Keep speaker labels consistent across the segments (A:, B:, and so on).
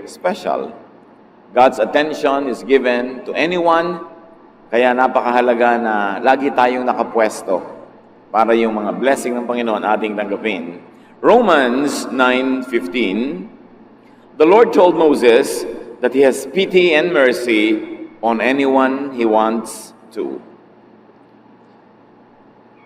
A: special. God's attention is given to anyone, kaya napakahalaga na lagi tayong nakapwesto para yung mga blessing ng Panginoon ating tanggapin. Romans 9:15, the Lord told Moses that He has pity and mercy on anyone He wants to.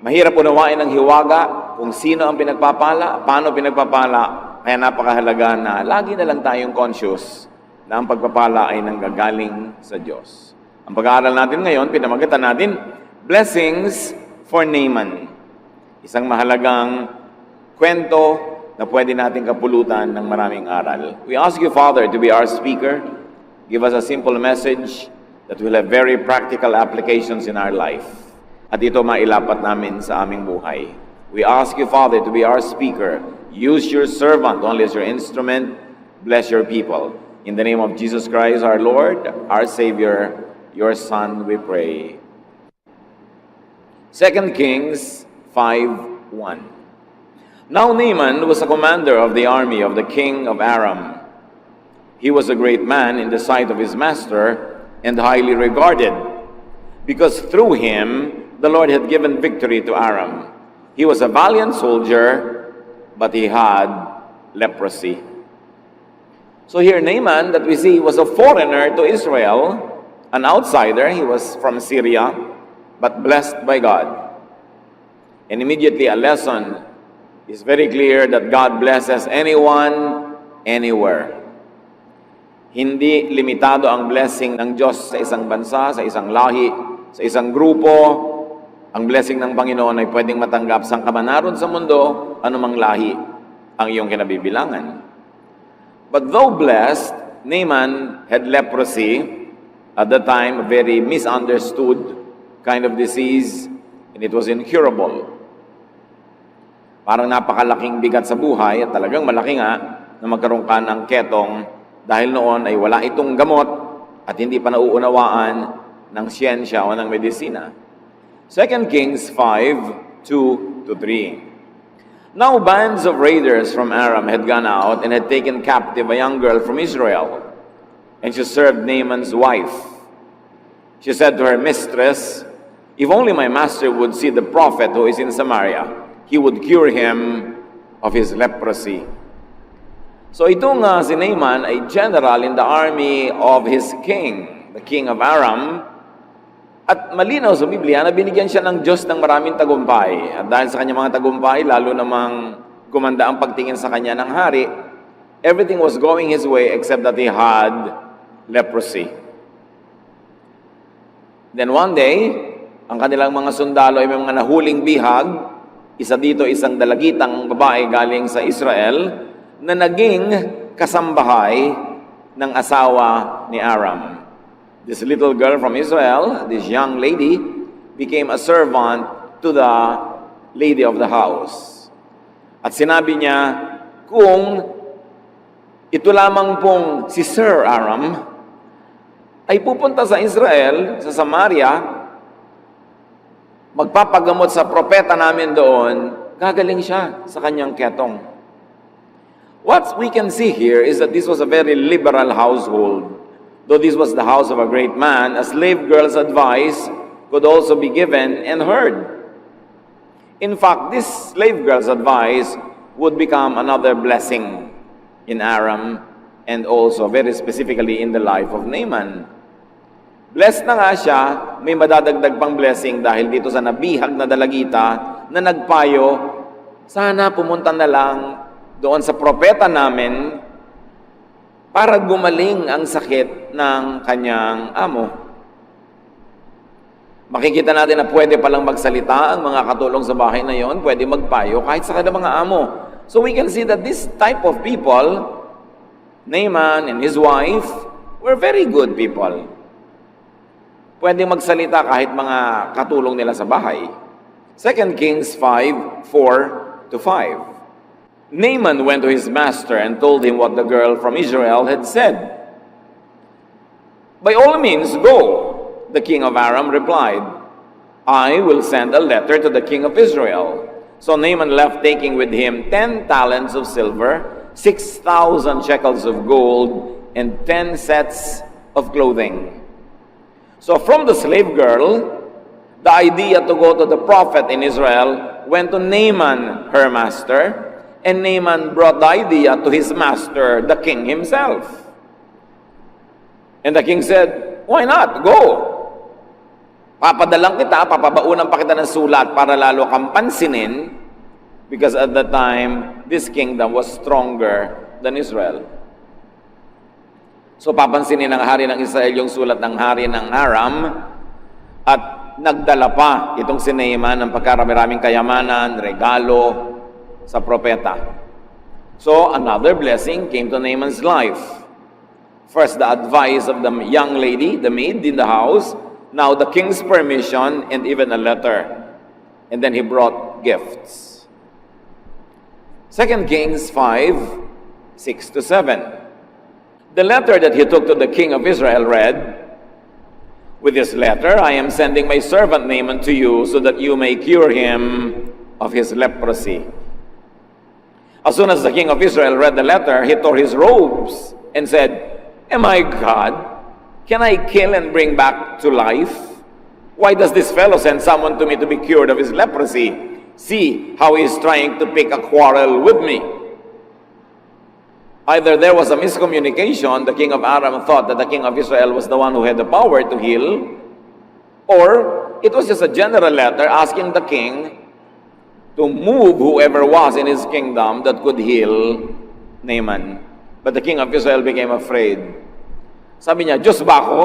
A: Mahirap unawain ng hiwaga kung sino ang pinagpapala, paano pinagpapala, kaya napakahalaga na lagi na lang tayong conscious na ang pagpapala ay nanggagaling sa Diyos. Ang pag-aaral natin ngayon, pinamagatan natin, Blessings for Naaman. Isang mahalagang kwento na pwede natin kapulutan ng maraming aral. We ask you, Father, to be our speaker. Give us a simple message that will have very practical applications in our life. At ito mailapat namin sa aming buhay. We ask you, Father, to be our speaker. Use your servant only as your instrument. Bless your people. In the name of Jesus Christ, our Lord, our Savior, your Son, we pray. 2 Kings 5:1. Now Naaman was a commander of the army of the king of Aram. He was a great man in the sight of his master and highly regarded, because through him the Lord had given victory to Aram. He was a valiant soldier, but he had leprosy. So here Naaman that we see was a foreigner to Israel, an outsider. He was from Syria, but blessed by God. And immediately a lesson is very clear that God blesses anyone, anywhere. Hindi limitado ang blessing ng Diyos sa isang bansa, sa isang lahi, sa isang grupo. Ang blessing ng Panginoon ay pwedeng matanggap saan ka man naroon sa mundo, anumang lahi ang iyong kinabibilangan. But though blessed, Naaman had leprosy, at the time a very misunderstood kind of disease, and it was incurable. Parang napakalaking bigat sa buhay, at talagang malaki nga na magkaroon ka ng ketong dahil noon ay wala itong gamot at hindi pa nauunawaan ng siyensya o ng medisina. 2 Kings 5:2-3. Now bands of raiders from Aram had gone out and had taken captive a young girl from Israel, and she served Naaman's wife. She said to her mistress, "If only my master would see the prophet who is in Samaria, he would cure him of his leprosy." So itong si Naaman ay general in the army of his king, the king of Aram. At malinaw sa Biblia na binigyan siya ng Diyos ng maraming tagumpay. At dahil sa kanyang mga tagumpay, lalo namang gumanda ang pagtingin sa kanya ng hari, everything was going his way except that he had leprosy. Then one day, ang kanilang mga sundalo ay may mga nahuling bihag. Isa dito, isang dalagitang babae galing sa Israel na naging kasambahay ng asawa ni Aram. This little girl from Israel, this young lady, became a servant to the lady of the house. At sinabi niya, kung ito lamang pong si Sir Aram ay pupunta sa Israel, sa Samaria, magpapagamot sa propeta namin doon, gagaling siya sa kanyang ketong. What we can see here is that this was a very liberal household. Though this was the house of a great man, a slave girl's advice could also be given and heard. In fact, this slave girl's advice would become another blessing in Aram and also very specifically in the life of Naaman. Blessed na nga siya, may madadagdag pang blessing dahil dito sa nabihag na dalagita na nagpayo, sana pumunta na lang doon sa propeta namin para gumaling ang sakit ng kanyang amo. Makikita natin na pwede palang magsalita ang mga katulong sa bahay na yon, pwede magpayo kahit sa kanilang mga amo. So we can see that this type of people, Naaman and his wife, were very good people. Pwede magsalita kahit mga katulong nila sa bahay. 2 Kings 5:4-5. Naaman went to his master and told him what the girl from Israel had said. "By all means, go," the king of Aram replied. "I will send a letter to the king of Israel." So Naaman left, taking with him 10 talents of silver, 6,000 shekels of gold, and 10 sets of clothing. So from the slave girl, the idea to go to the prophet in Israel went to Naaman, her master, and Naaman brought the idea to his master, the king himself. And the king said, "Why not? Go! Papadalang kita, papabaunan pa kita ng sulat para lalo kang pansinin," because at that time, this kingdom was stronger than Israel. So papansinin ng hari ng Israel yung sulat ng hari ng Aram, at nagdala pa itong si Naaman ng pagkarami-raming kayamanan, regalo sa propeta. So another blessing came to Naaman's life. First, the advice of the young lady, the maid in the house, now the king's permission, and even a letter. And then he brought gifts. 2 Kings 5:6-7. The letter that he took to the king of Israel read, "With this letter I am sending my servant Naaman to you so that you may cure him of his leprosy." As soon as the king of Israel read the letter, he tore his robes and said, "Am I God? Can I kill and bring back to life? Why does this fellow send someone to me to be cured of his leprosy? See how he is trying to pick a quarrel with me." Either there was a miscommunication, the king of Aram thought that the king of Israel was the one who had the power to heal, or it was just a general letter asking the king to move whoever was in his kingdom that could heal Naaman. But the king of Israel became afraid. Sabi niya, "Diyos ba ako?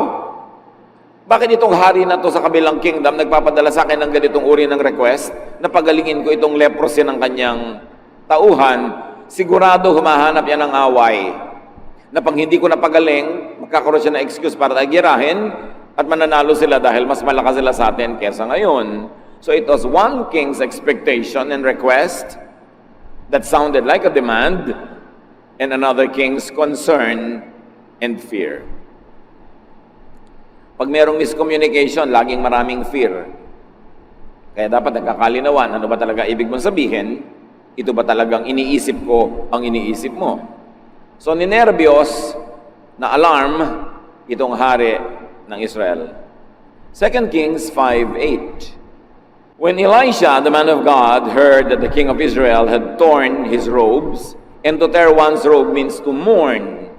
A: Bakit itong hari na to sa kabilang kingdom nagpapadala sa akin ng ganitong uri ng request na pagalingin ko itong leprosy ng kanyang tauhan? Sigurado humahanap yan ng away. Na pag hindi ko napagaling, magkakaroon siya ng excuse para tagirahin at mananalo sila dahil mas malakas sila sa atin kesa ngayon." So it was one king's expectation and request that sounded like a demand, and another king's concern and fear. Pag merong miscommunication, laging maraming fear. Kaya dapat nagkakalinawan, ano ba talaga ibig mong sabihin? Ito ba talagang iniisip ko ang iniisip mo? So ninervyos na alarm itong hari ng Israel. 2 Kings 5:8. When Elisha, the man of God, heard that the king of Israel had torn his robes, and to tear one's robe means to mourn,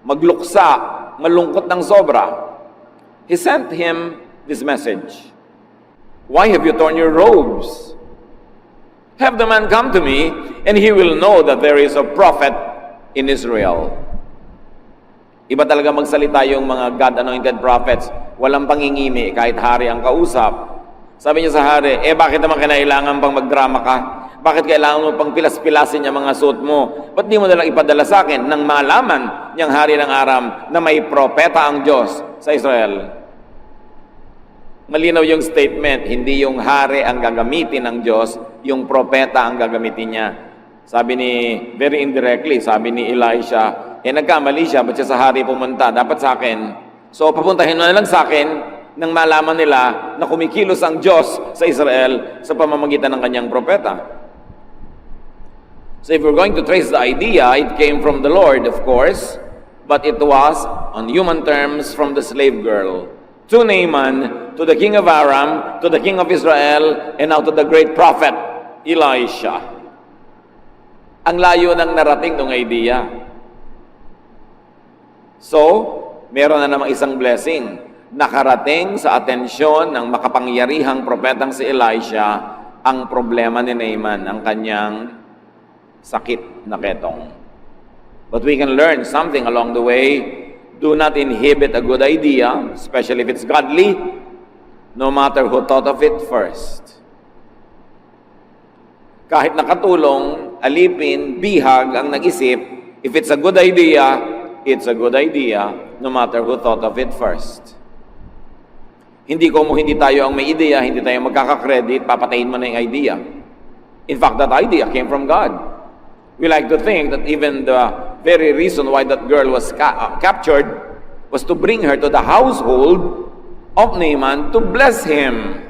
A: magluksa, malungkot ng sobra, he sent him this message. "Why have you torn your robes? Have the man come to me, and he will know that there is a prophet in Israel." Iba talaga magsalita yung mga God-anointed prophets. Walang pangingimi kahit hari ang kausap. Sabi niya sa hari, bakit naman kinailangan pang magdrama ka? Bakit kailangan mo pang pilas-pilasin yung mga suot mo? Ba't di mo nalang ipadala sa akin nang malaman niyang hari ng Aram na may propeta ang Diyos sa Israel? Malinaw yung statement, hindi yung hari ang gagamitin ng Diyos, yung propeta ang gagamitin niya. Sabi ni, very indirectly, sabi ni Elisha, nagkamali siya, ba't siya sa hari pumunta? Dapat sa akin. So papuntahin mo na lang sa akin nang malaman nila na kumikilos ang Diyos sa Israel sa pamamagitan ng kanyang propeta. So if we're going to trace the idea, it came from the Lord, of course, but it was, on human terms, from the slave girl. To Naaman, to the king of Aram, to the king of Israel, and now to the great prophet, Elisha. Ang layo ng narating ng idea. So, meron na namang isang blessing. Nakarating sa atensyon ng makapangyarihang propetang si Elisha ang problema ni Naaman, ang kanyang sakit na ketong. But we can learn something along the way. Do not inhibit a good idea, especially if it's godly, no matter who thought of it first. Kahit nakatulong, alipin, bihag ang nag-isip, if it's a good idea, it's a good idea, no matter who thought of it first. Hindi tayo ang may ideya, hindi tayo magkaka-credit, papatayin mo na yung idea. In fact, that idea came from God. We like to think that even the very reason why that girl was captured was to bring her to the household of Naaman to bless him.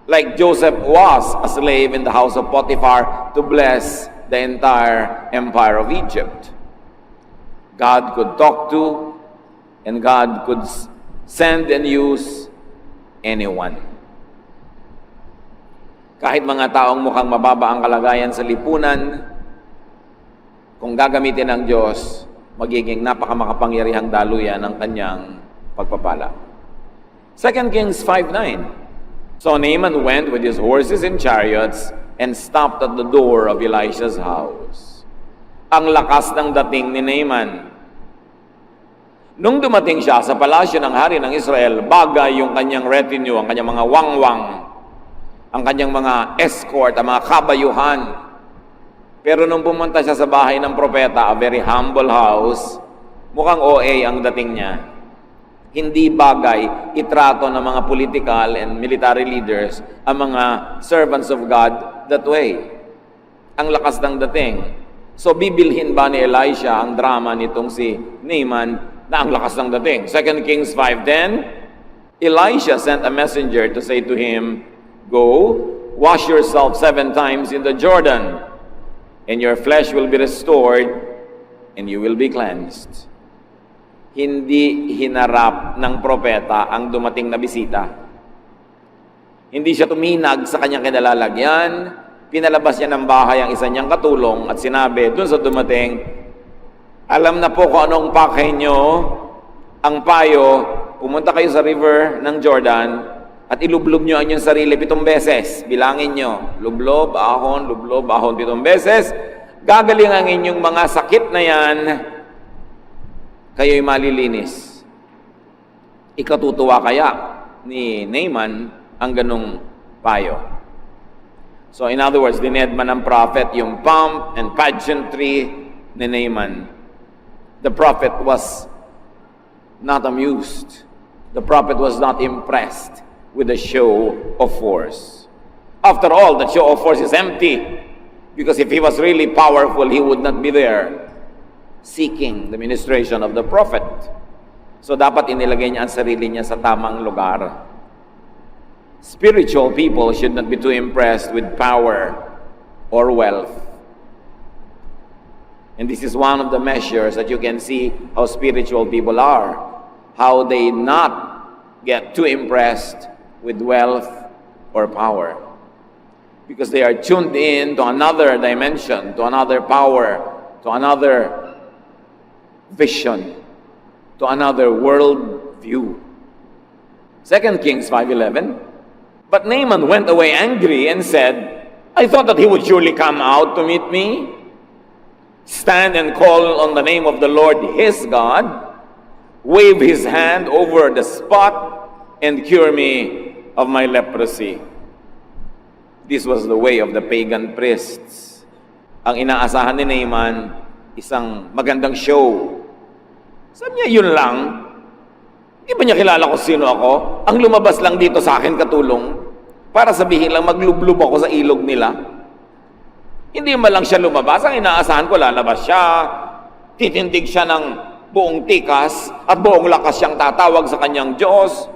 A: Like Joseph was a slave in the house of Potiphar to bless the entire empire of Egypt. God could talk to, and God could send and use anyone. Kahit mga taong mukhang mababa ang kalagayan sa lipunan, kung gagamitin ng Diyos, magiging napakamakapangyarihang daluyan ng kanyang pagpapala. 2 Kings 5:9. So Naaman went with his horses and chariots and stopped at the door of Elisha's house. Ang lakas ng dating ni Naaman. Nung dumating siya sa palasyo ng hari ng Israel, bagay yung kanyang retinue, ang kanyang mga wangwang, ang kanyang mga escort, ang mga kabayuhan. Pero nung pumunta siya sa bahay ng propeta, a very humble house, mukhang OA ang dating niya. Hindi bagay itrato ng mga political and military leaders ang mga servants of God that way. Ang lakas ng dating. So bibilhin ba ni Elisha ang drama nitong si Naaman na ang lakas ng dating? 2 Kings 5:10, Elisha sent a messenger to say to him, "Go, wash yourself 7 times in the Jordan, and your flesh will be restored, and you will be cleansed." Hindi hinarap ng propeta ang dumating na bisita. Hindi siya tuminag sa kanyang kinalalagyan, pinalabas niya ng bahay ang isa niyang katulong at sinabi dun sa dumating, "Alam na po kung anong pakay nyo, ang payo, pumunta kayo sa river ng Jordan at ilublob nyo ang inyong sarili 7 beses. Bilangin nyo, lublob, ahon, 7 beses. Gagaling ang inyong mga sakit na yan, kayo'y malilinis." Ikatutuwa kaya ni Naaman ang ganong payo. So in other words, dinedma ng prophet yung pomp and pageantry ni Naaman. The prophet was not amused. The prophet was not impressed with the show of force. After all, the show of force is empty. Because if he was really powerful, he would not be there seeking the ministration of the prophet. So dapat inilagay niya ang sarili niya sa tamang lugar. Spiritual people should not be too impressed with power or wealth. And this is one of the measures that you can see how spiritual people are. How they not get too impressed with wealth or power. Because they are tuned in to another dimension, to another power, to another vision, to another world view. 2 Kings 5:11. But Naaman went away angry and said, "I thought that he would surely come out to meet me, stand and call on the name of the Lord his God, wave his hand over the spot, and cure me of my leprosy." This was the way of the pagan priests. Ang inaasahan ni Naaman, isang magandang show. Sabi niya, yun lang. Hindi ba niya kilala kung sino ako? Ang lumabas lang dito sa akin katulong para sabihin lang maglublob ako sa ilog nila. Hindi man lang siya lumabas. Ang inaasahan ko, lalabas siya. Titindig siya ng buong tikas at buong lakas siyang tatawag sa kanyang Diyos.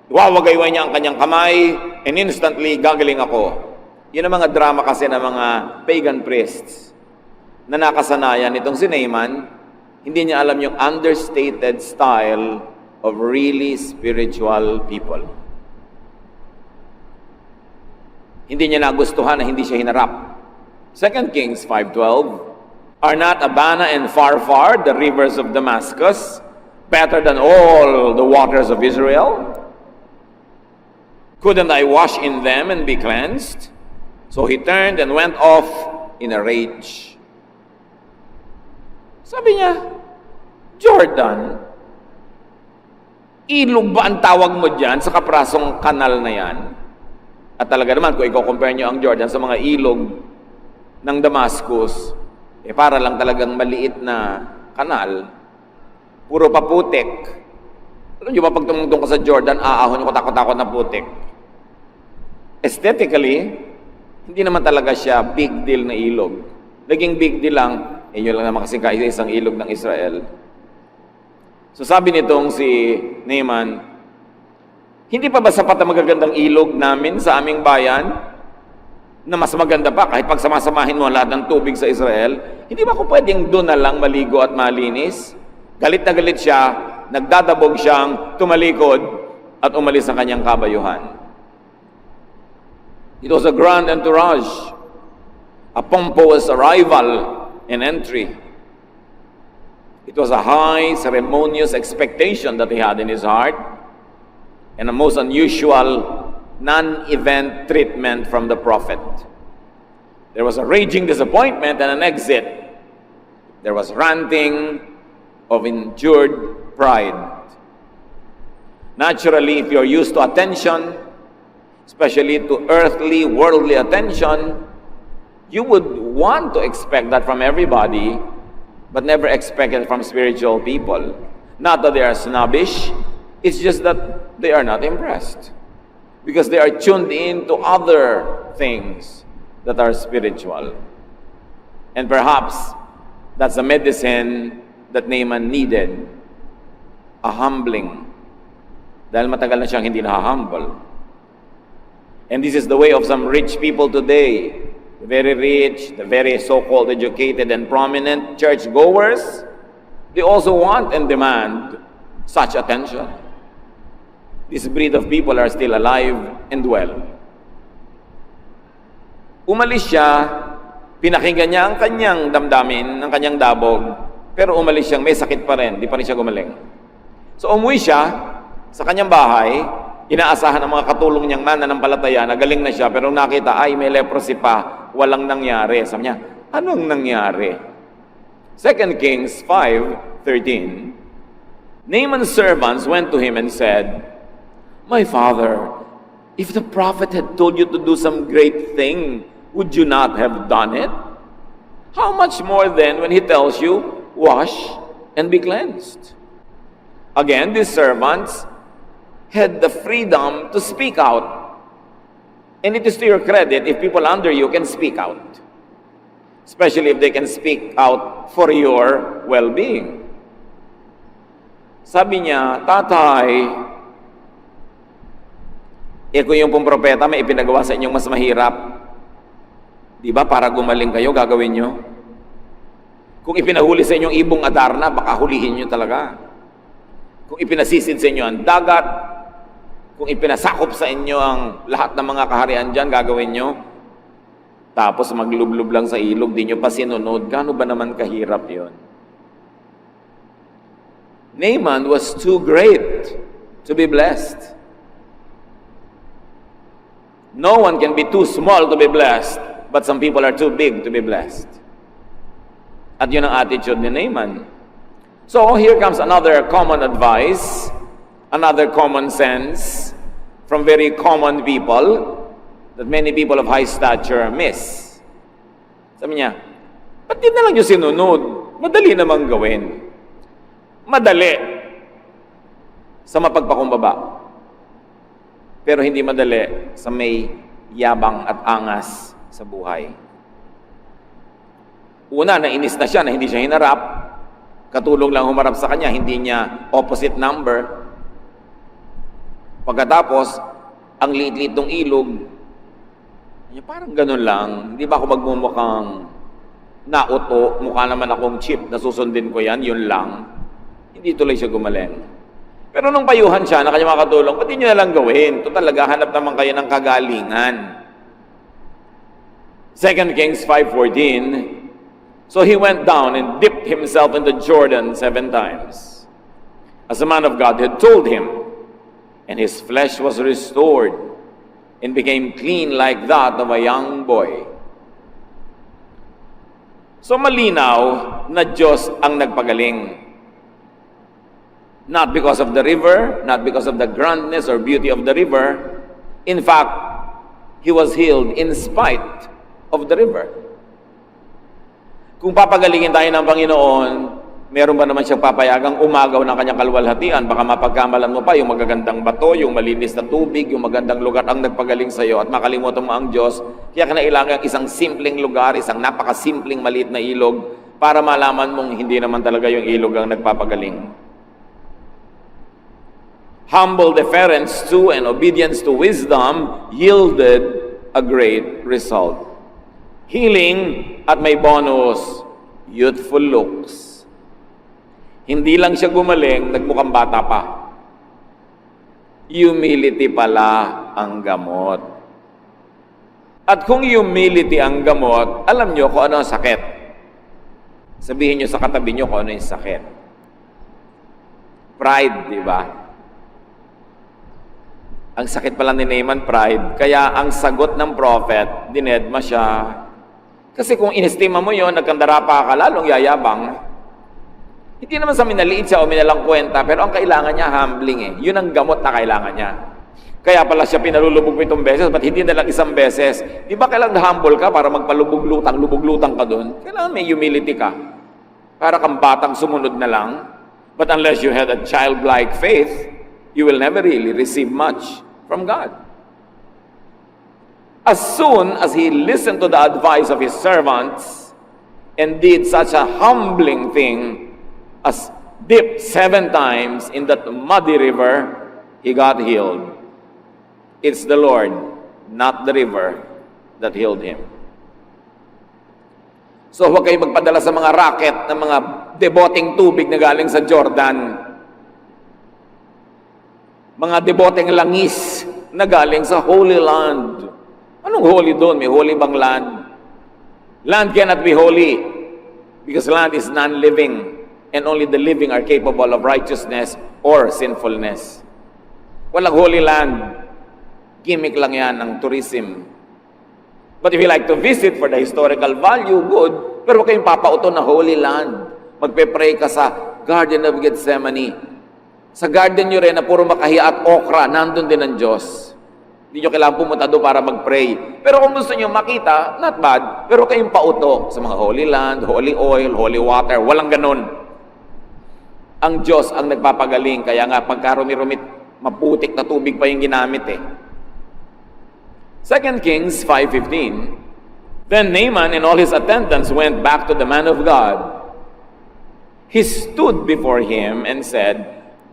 A: Wawagayway niya ang kanyang kamay and instantly gagaling ako. Yun ang mga drama kasi ng mga pagan priests na nakasanayan itong si Naaman. Hindi niya alam yung understated style of really spiritual people. Hindi niya nagustuhan na hindi siya hinarap. 2 Kings 5:12, "Are not Abana and Pharpar, the rivers of Damascus, better than all the waters of Israel? Couldn't I wash in them and be cleansed?" So he turned and went off in a rage. Sabi niya, Jordan, ilog ba ang tawag mo dyan sa kaprasong kanal na yan? At talaga naman, kung i-compare nyo ang Jordan sa mga ilog ng Damascus, para lang talagang maliit na kanal, puro paputik. Alam nyo ba, pag tumungtong ka sa Jordan, aahon yung katakot-takot na putik. Aesthetically, hindi naman talaga siya big deal na ilog. Naging big deal lang, yun lang naman kasi isang ilog ng Israel. So sabi nitong si Naaman, hindi pa ba sapat na magagandang ilog namin sa aming bayan? Na mas maganda pa kahit pagsamasamahin mo lahat ng tubig sa Israel? Hindi ba kung pwedeng doon na lang maligo at malinis? Galit na galit siya, nagdadabog siyang tumalikod at umalis ang kanyang kabayuhan. It was a grand entourage, a pompous arrival and entry. It was a high, ceremonious expectation that he had in his heart, and a most unusual, non-event treatment from the prophet. There was a raging disappointment and an exit. There was ranting of injured pride. Naturally, if you're used to attention, especially to earthly, worldly attention, you would want to expect that from everybody, but never expect it from spiritual people. Not that they are snobbish, it's just that they are not impressed. Because they are tuned in to other things that are spiritual. And perhaps that's the medicine that Naaman needed, a humbling. Dahil matagal na siyang hindi na-humble. And this is the way of some rich people today. The very rich, the very so-called educated and prominent churchgoers, they also want and demand such attention. This breed of people are still alive and well. Umalis siya, pinakinggan niya ang kanyang damdamin, ang kanyang dabog, pero umalis siyang may sakit pa rin, di pa rin siya gumaling. So umuwi siya sa kanyang bahay, inaasahan ng mga katulong niyang mananampalataya na galing na siya, pero nakita, ay may leprosy pa, walang nangyari. Sabi niya, anong nangyari? 2 Kings 5:13, Naaman's servants went to him and said, "My father, if the prophet had told you to do some great thing, would you not have done it? How much more then when he tells you, wash and be cleansed?" Again, these servants had the freedom to speak out. And it is to your credit if people under you can speak out. Especially if they can speak out for your well-being. Sabi niya, "Tatay, kung yung pong propeta may ipinagawa sa inyong mas mahirap, di ba para gumaling kayo, gagawin nyo? Kung ipinahuli sa inyong ibong Adarna, baka hulihin nyo talaga. Kung ipinasisid sa inyo ang dagat, kung ipinasakop sa inyo ang lahat ng mga kaharian dyan, gagawin nyo. Tapos maglublob lang sa ilog, di nyo pa sinunod. Gaano ba naman kahirap yon?" Naaman was too great to be blessed. No one can be too small to be blessed, but some people are too big to be blessed. At yun ang attitude ni Naaman. So here comes another common advice, another common sense from very common people that many people of high stature miss. Sabi niya, ba't di na lang yung sinunod? Madali namang gawin. Madali sa mapagpakumbaba. Pero hindi madali sa may yabang at angas sa buhay. Una, nainis na siya na hindi siya hinarap. Katulong lang humarap sa kanya, hindi niya opposite number. Pagkatapos, ang liit-liit ng ilog, parang ganun lang. Hindi ba ako magmumukhang nauto, mukha naman akong chip, nasusundin ko yan, yun lang. Hindi tuloy siya gumaling. Pero nung payuhan siya na kanyang makatulong, pati nyo na lang gawin. Ito talaga, hanap naman kayo ng kagalingan. 2 Kings 5:14, so he went down and dipped himself in the Jordan 7 times, as the man of God had told him, and his flesh was restored and became clean like that of a young boy. So malinaw na Diyos ang nagpagaling. Not because of the river, not because of the grandness or beauty of the river. In fact, he was healed in spite of the river. Kung papagalingin tayo ng Panginoon, meron ba naman siyang papayagang umagaw ng kanyang kalwalhatian? Baka mapagkamalan mo pa yung magagandang bato, yung malinis na tubig, yung magandang lugar ang nagpagaling sa iyo at makalimutan mo ang Diyos. Kaya kinailangan isang simpleng lugar, isang napakasimpleng maliit na ilog para malaman mong hindi naman talaga yung ilog ang nagpapagaling. Humble deference to and obedience to wisdom yielded a great result. Healing at may bonus, youthful looks. Hindi lang siya gumaling, nagmukhang bata pa. Humility pala ang gamot. At kung humility ang gamot, alam nyo kung ano ang sakit. Sabihin nyo sa katabi nyo kung ano yung sakit. Pride, di ba? Ang sakit pala ni Naaman, pride. Kaya ang sagot ng prophet, dinedma siya. Kasi kung inestima mo yon, nagkandara pa ka, lalong yayabang. Hindi naman sa minaliit siya o minalang kwenta, pero ang kailangan niya, humbling eh. Yun ang gamot na kailangan niya. Kaya pala siya pinalulubog 7 beses, ba't hindi na lang 1 beses? Di ba kailangan humble ka para lubog-lutang ka doon? Kailangan may humility ka. Para kang batang sumunod na lang. But unless you had a childlike faith, you will never really receive much from God. As soon as he listened to the advice of his servants and did such a humbling thing as dip 7 times in that muddy river, he got healed. It's the Lord, not the river, that healed him. So huwag kayo magpadala sa mga racket ng mga deboteng tubig na galing sa Jordan. Mga deboteng langis na galing sa Holy Land. Anong holy doon? May holy bang land? Land cannot be holy because land is non-living and only the living are capable of righteousness or sinfulness. Walang holy land. Gimmick lang yan ng tourism. But if you like to visit for the historical value, good. Pero huwag kayong papauto na Holy Land. Magpe-pray ka sa Garden of Gethsemane. Sa garden nyo rin na puro makahiya at okra, nandun din ang Diyos. Hindi nyo kailangan pumunta doon para mag-pray. Pero kung gusto nyo makita, not bad. Pero kayong pauto sa mga Holy Land, Holy Oil, Holy Water. Walang ganun. Ang Diyos ang nagpapagaling. Kaya nga, pagkarumi-rumit, maputik na tubig pa yung ginamit eh. 2 Kings 5:15. Then Naaman and all his attendants went back to the man of God. He stood before him and said,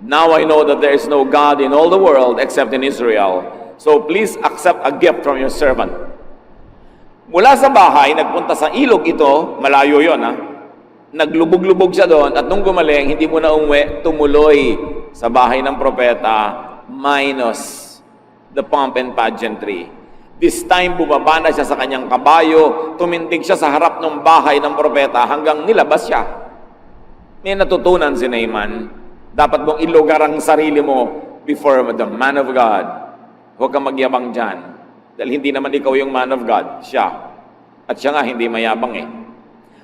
A: "Now I know that there is no God in all the world except in Israel. So please accept a gift from your servant." Mula sa bahay, nagpunta sa ilog ito, malayo yon ha. Naglubog-lubog siya doon at nung gumaling, hindi mo na umuwi, tumuloy sa bahay ng propeta minus the pomp and pageantry. This time, bumaba na siya sa kanyang kabayo, tumindig siya sa harap ng bahay ng propeta hanggang nilabas siya. May natutunan si Naaman. Dapat mong ilugar ang sarili mo before the man of God. Huwag kang magyabang dyan. Dahil hindi naman ikaw yung man of God, siya. At siya nga hindi mayabang eh.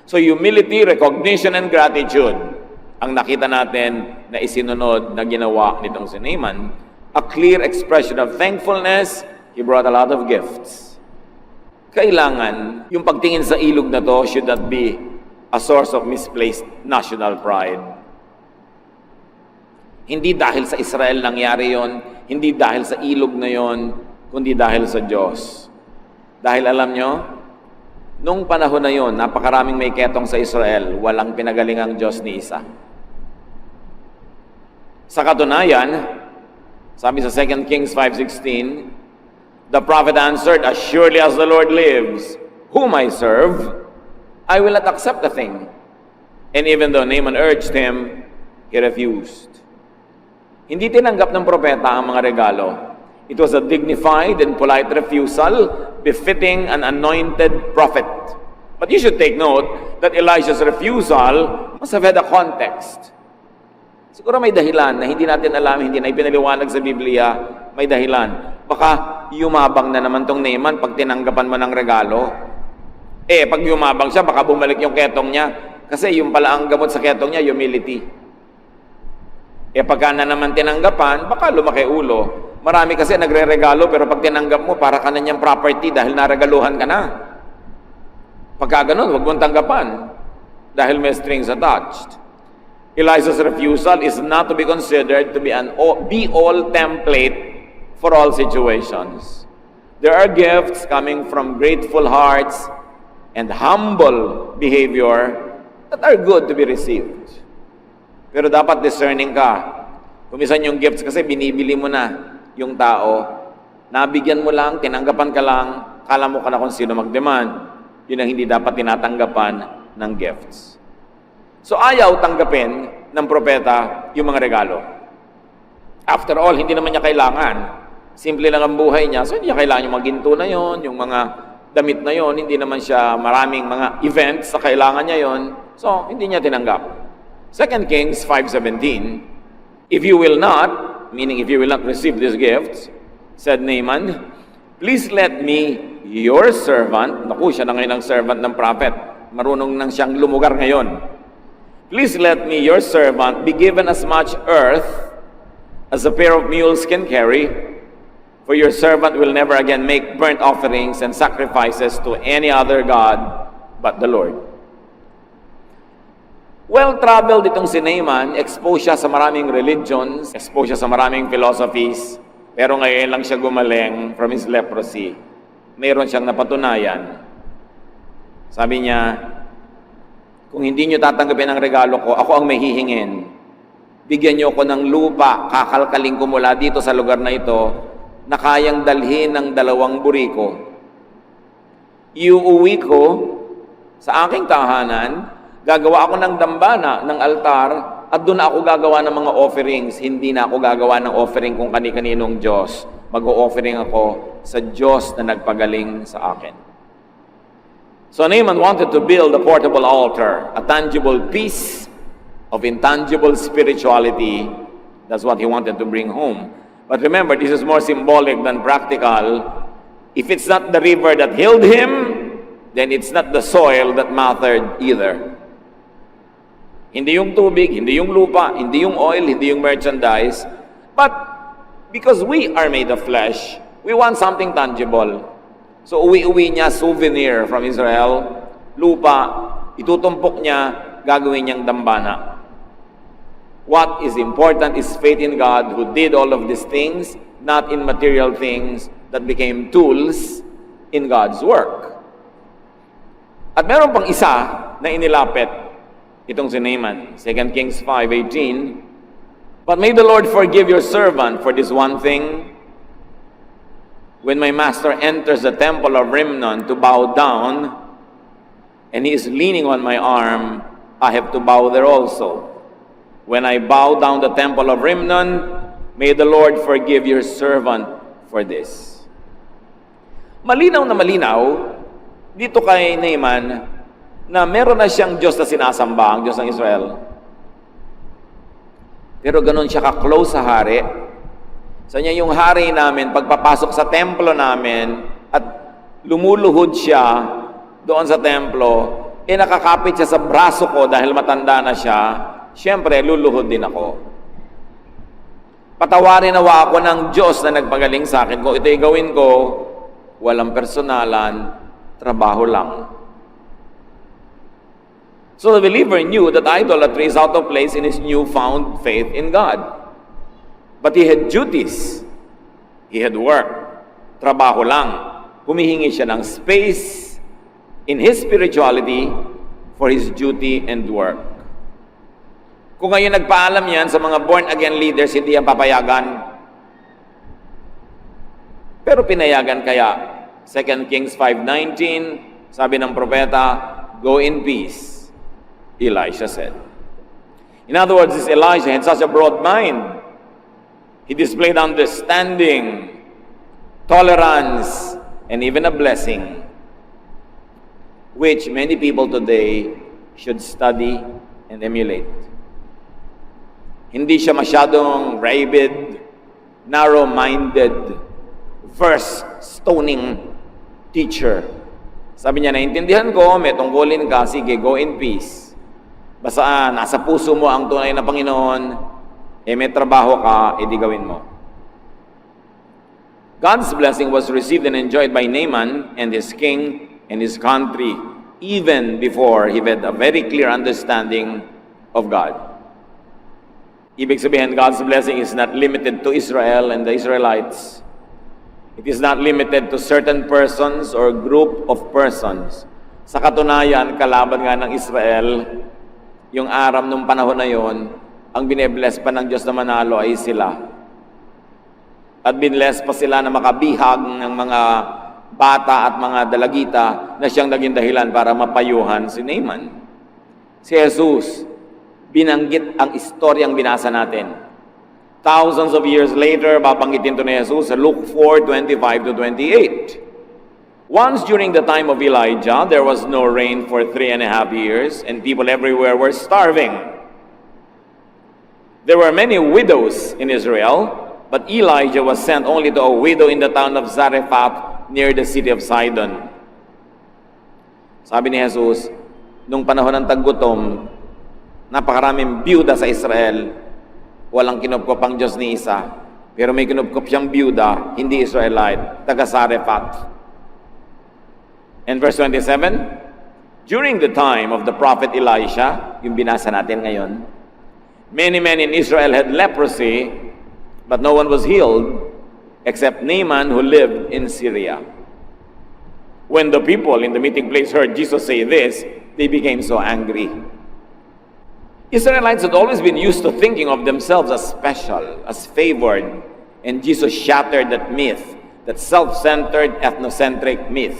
A: So humility, recognition, and gratitude ang nakita natin na isinunod na ginawa nitong si Naaman. A clear expression of thankfulness. He brought a lot of gifts. Kailangan, yung pagtingin sa ilog na to should not be a source of misplaced national pride. Hindi dahil sa Israel nangyari yon, hindi dahil sa ilog na yon, kundi dahil sa Diyos. Dahil alam nyo, nung panahon na yon, napakaraming may ketong sa Israel, walang pinagaling ang Diyos ni isa. Sa katunayan, sabi sa 2 Kings 5:16, the prophet answered, "As surely as the Lord lives, whom I serve, I will not accept the thing." And even though Naaman urged him, he refused. Hindi tinanggap ng propeta ang mga regalo. It was a dignified and polite refusal befitting an anointed prophet. But you should take note that Elijah's refusal must have had a context. Siguro may dahilan na hindi natin alam, hindi na ipinaliwanag sa Biblia, may dahilan. Baka yumabang na naman tong Naaman pag tinanggapan mo ng regalo. Pag yumabang siya, baka bumalik yung ketong niya. Kasi yung pala ang gamot sa ketong niya, humility. Pagka na naman tinanggapan, baka lumaki ulo. Marami kasi nagre-regalo, pero pag tinanggap mo, para ka na niyang property dahil naregaluhan ka na. Pagka ganun, huwag mong tanggapan dahil may strings attached. Elijah's refusal is not to be considered to be an be-all template for all situations. There are gifts coming from grateful hearts and humble behavior that are good to be received. Pero dapat discerning ka. Kumisan yung gifts kasi binibili mo na yung tao. Nabigyan mo lang, tinanggapan ka lang, kala mo ka na kung sino mag-demand. Yun ang hindi dapat tinatanggapan ng gifts. So ayaw tanggapin ng propeta yung mga regalo. After all, hindi naman niya kailangan. Simple lang ang buhay niya. So, hindi niya kailangan yung mga ginto na yon, yung mga damit na yon. Hindi naman siya maraming mga events sa kailangan niya yon. So, hindi niya tinanggap. 2 Kings 5:17, if you will not, meaning if you will not receive these gifts, said Naaman, please let me, your servant, naku, siya na ngayon ang servant ng prophet, marunong nang siyang lumugar ngayon. Please let me, your servant, be given as much earth as a pair of mules can carry, for your servant will never again make burnt offerings and sacrifices to any other god but the Lord. Well-traveled itong si Naaman, exposed siya sa maraming religions, exposed siya sa maraming philosophies, pero ngayon lang siya gumaling from his leprosy. Mayroon siyang napatunayan. Sabi niya, kung hindi niyo tatanggapin ang regalo ko, ako ang may hihingin. Bigyan niyo ko ng lupa, kakalkaling ko mula dito sa lugar na ito, na kayang dalhin ng 2 buriko. Iuuwi ko sa aking tahanan, gagawa ako ng dambana, ng altar, at doon ako gagawa ng mga offerings. Hindi na ako gagawa ng offering kung kani-kaninong Diyos. Mag-o-offering ako sa Diyos na nagpagaling sa akin. So Naaman wanted to build a portable altar, a tangible piece of intangible spirituality. That's what he wanted to bring home. But remember, this is more symbolic than practical. If it's not the river that healed him, then it's not the soil that mattered either. Hindi yung tubig, hindi yung lupa, hindi yung oil, hindi yung merchandise. But because we are made of flesh, we want something tangible. So uwi-uwi niya souvenir from Israel, lupa, itutumpok niya, gagawin niyang dambana. What is important is faith in God who did all of these things, not in material things that became tools in God's work. At meron pang isa na inilapit itong si Naaman, 2 Kings 5:18, but may the Lord forgive your servant for this one thing. When my master enters the temple of Rimmon to bow down, and he is leaning on my arm, I have to bow there also. When I bow down the temple of Rimmon, may the Lord forgive your servant for this. Malinaw na malinaw dito kay Naaman na meron na siyang Diyos na sinasamba, ang Diyos ng Israel. Pero ganun siya ka-close sa hari. Sa niya yung hari namin, pagpapasok sa templo namin, at lumuluhod siya doon sa templo, nakakapit siya sa braso ko dahil matanda na siya, siyempre, luluhod din ako. Patawarin nawa ako ng Diyos na nagpagaling sa akin. Kung ito'y gawin ko, walang personalan, trabaho lang. So the believer knew that idolatry is out of place in his newfound faith in God. But he had duties. He had work. Trabaho lang. Humihingi siya ng space in his spirituality for his duty and work. Kung ngayon nagpaalam yan sa mga born-again leaders, hindi yan papayagan. Pero pinayagan kaya. 2 Kings 5:19, sabi ng propeta, go in peace. Elisha said. In other words, this Elisha had such a broad mind. He displayed understanding, tolerance, and even a blessing, which many people today should study and emulate. Hindi siya masyadong rabid, narrow-minded, verse-stoning teacher. Sabi niya, naintindihan ko, may tungkulin ka, sige, go in peace. Basta nasa puso mo ang tunay na Panginoon, may trabaho ka, edi gawin mo. God's blessing was received and enjoyed by Naaman and his king and his country, even before he had a very clear understanding of God. Ibig sabihin, God's blessing is not limited to Israel and the Israelites. It is not limited to certain persons or group of persons. Sa katunayan, kalaban nga ng Israel, yung Aram nung panahon na yon, ang binebless pa ng Diyos na manalo ay sila. At binless pa sila na makabihag ng mga bata at mga dalagita na siyang naging dahilan para mapayuhan si Naaman. Si Jesus, binanggit ang istoryang binasa natin. Thousands of years later, babanggitin ito ni Jesus sa Luke 4:25-28. Once during the time of Elijah, there was no rain for 3.5 years, and people everywhere were starving. There were many widows in Israel, but Elijah was sent only to a widow in the town of Zarephath near the city of Sidon. Sabi ni Jesus, nung panahon ng taggutom, napakaraming byuda sa Israel, walang kinupkop ang Diyos ni isa, pero may kinupkop siyang byuda, hindi Israelite, taga Zarephath. And verse 27, during the time of the prophet Elisha, yung binasa natin ngayon, many men in Israel had leprosy, but no one was healed except Naaman who lived in Syria. When the people in the meeting place heard Jesus say this, they became so angry. Israelites had always been used to thinking of themselves as special, as favored, and Jesus shattered that myth, that self-centered, ethnocentric myth.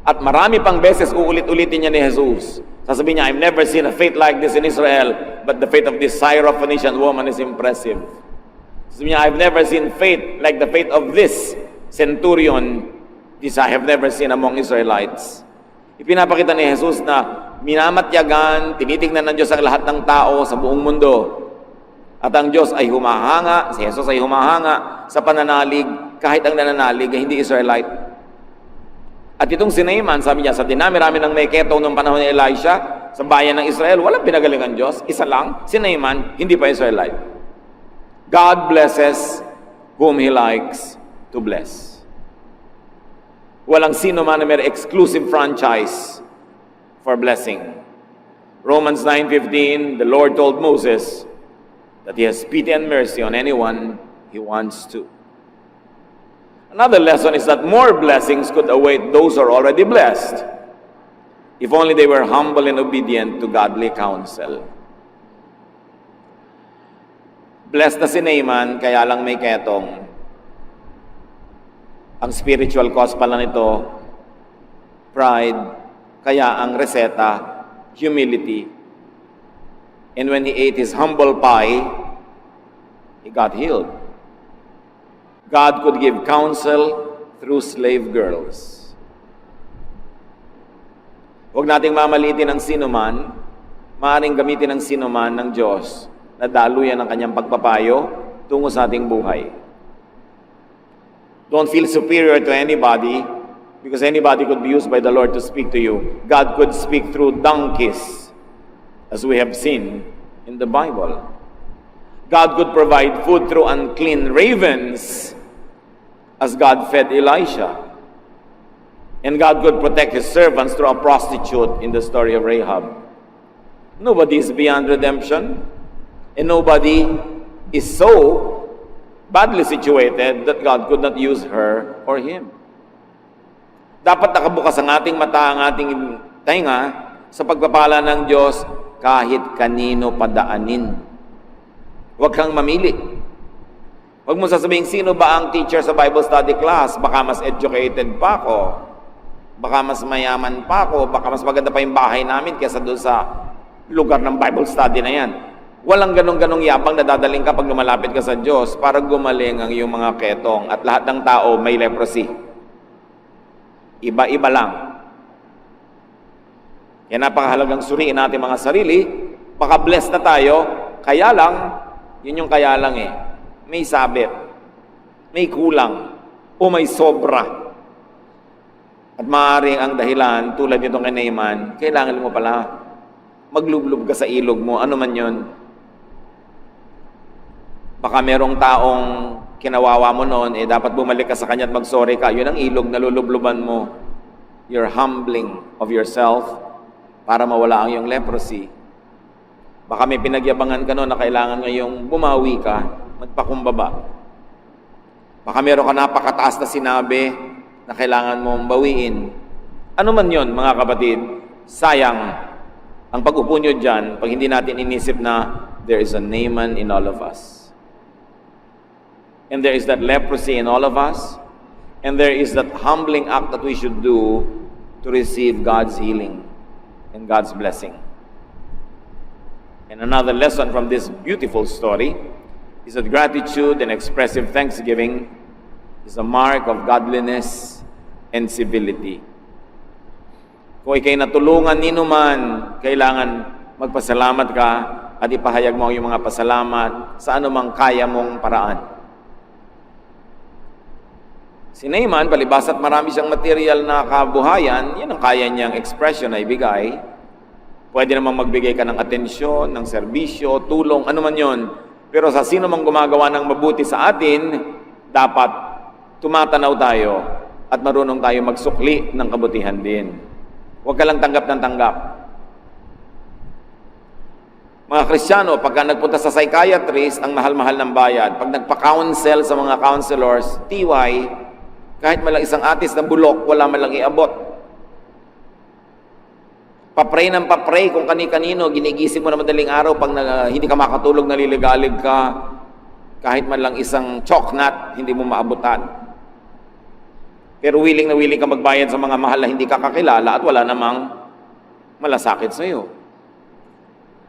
A: At marami pang beses uulit-ulitin niya ni Jesus. Sasabihin niya, I've never seen a faith like this in Israel, but the faith of this Syrophoenician woman is impressive. Sasabihin niya, I've never seen faith like the faith of this centurion. This I have never seen among Israelites. Ipinapakita ni Jesus na minamatyagan, tinitignan ng Diyos ang lahat ng tao sa buong mundo. At ang Diyos ay humahanga, si Jesus ay humahanga sa pananalig, kahit ang nananalig ay hindi Israelite. At itong si Naaman, sabi niya, sa dinami-rami ng may ketong noong panahon ni Elisha, sa bayan ng Israel, walang pinagaling ang Diyos. Isa lang, si Naaman, hindi pa Israelite. God blesses whom He likes to bless. Walang sino man na may exclusive franchise for blessing. Romans 9:15, the Lord told Moses that He has pity and mercy on anyone He wants to. Another lesson is that more blessings could await those who are already blessed, if only they were humble and obedient to godly counsel. Blessed na si Naaman, kaya lang may ketong. Ang spiritual cause pala nito, pride, kaya ang reseta, humility. And when he ate his humble pie, he got healed. God could give counsel through slave girls. Huwag nating mamalitin ang sinuman, maaaring gamitin ang sinuman ng Diyos na daluyan ng kanyang pagpapayo tungo sa ating buhay. Don't feel superior to anybody because anybody could be used by the Lord to speak to you. God could speak through donkeys, as we have seen in the Bible. God could provide food through unclean ravens, as God fed Elisha. And God could protect His servants through a prostitute in the story of Rahab. Nobody is beyond redemption, and nobody is so badly situated that God could not use her or him. Dapat nakabukas ang ating mata, ang ating tainga sa pagpapala ng Diyos kahit kanino padaanin. Huwag kang mamili. Huwag mo sasabihin, sino ba ang teacher sa Bible study class? Baka mas educated pa ako. Baka mas mayaman pa ako. Baka mas maganda pa yung bahay namin kaysa doon sa lugar ng Bible study na yan. Walang ganong-ganong yabang na dadaling ka pag lumalapit ka sa Diyos para gumaling ang iyong mga ketong at lahat ng tao may leprosy. Iba-iba lang. Kaya napakahalagang suriin natin mga sarili. Baka blessed na tayo. Kaya lang, yun yung kaya lang eh. May sabit, may kulang, o may sobra. At maaaring ang dahilan, tulad nitong kay Naaman, kailangan mo pala maglublob ka sa ilog mo, ano man yun. Baka merong taong kinawawa mo noon, dapat bumalik ka sa kanya at mag-sorry ka. Yun ang ilog na lulubluban mo. You're humbling of yourself para mawala ang iyong leprosy. Baka may pinagyabangan ka noon na kailangan ngayong bumawi ka, magpakumbaba. Baka meron ka napakataas na sinabi na kailangan mong bawiin. Ano man yon, mga kapatid, sayang ang pag-upo nyo dyan pag hindi natin inisip na there is a Naaman in all of us. And there is that leprosy in all of us. And there is that humbling act that we should do to receive God's healing and God's blessing. And another lesson from this beautiful story is that gratitude and expressive thanksgiving is a mark of godliness and civility. Kung ikay natulungan nino man, kailangan magpasalamat ka at ipahayag mo ang iyong mga pasalamat sa anumang kaya mong paraan. Si Naaman, palibas at marami siyang material na kabuhayan, yan ang kaya niyang expression na ibigay. Pwede namang magbigay ka ng atensyon, ng serbisyo, tulong, ano man yon. Pero sa sino mang gumagawa ng mabuti sa atin, dapat tumatanaw tayo at marunong tayo magsukli ng kabutihan din. Huwag ka lang tanggap ng tanggap. Mga Kristiyano, pagka nagpunta sa psychiatrist, ang mahal-mahal ng bayad. Pag nagpa-counsel sa mga counselors, TY, kahit malang isang atis ng bulok, wala malang iabot. Papray ng papray kung kani-kanino, ginigising mo na madaling araw pag hindi ka makatulog, naliligalig ka. Kahit man lang isang choknat, hindi mo maabutan. Pero willing na willing ka magbayad sa mga mahal na hindi ka kakilala at wala namang malasakit sa iyo.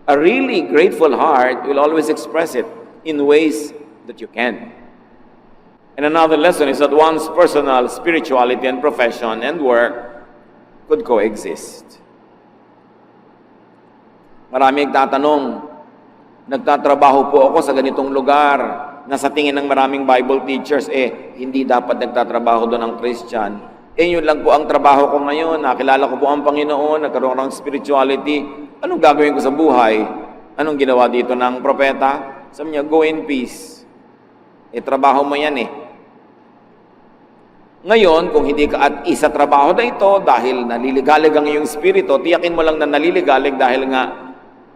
A: A really grateful heart will always express it in ways that you can. And another lesson is that one's personal spirituality and profession and work could coexist. Marami nagtatanong, nagtatrabaho po ako sa ganitong lugar, na sa tingin ng maraming Bible teachers, hindi dapat nagtatrabaho doon ang Christian. Yun lang po ang trabaho ko ngayon, nakilala ko po ang Panginoon, nagkaroon ng spirituality. Anong gagawin ko sa buhay? Anong ginawa dito ng propeta? Sabi niya, go in peace. Trabaho mo yan Ngayon, kung hindi ka at isa trabaho na ito, dahil naliligalig ang iyong spirito, tiyakin mo lang na naliligalig dahil nga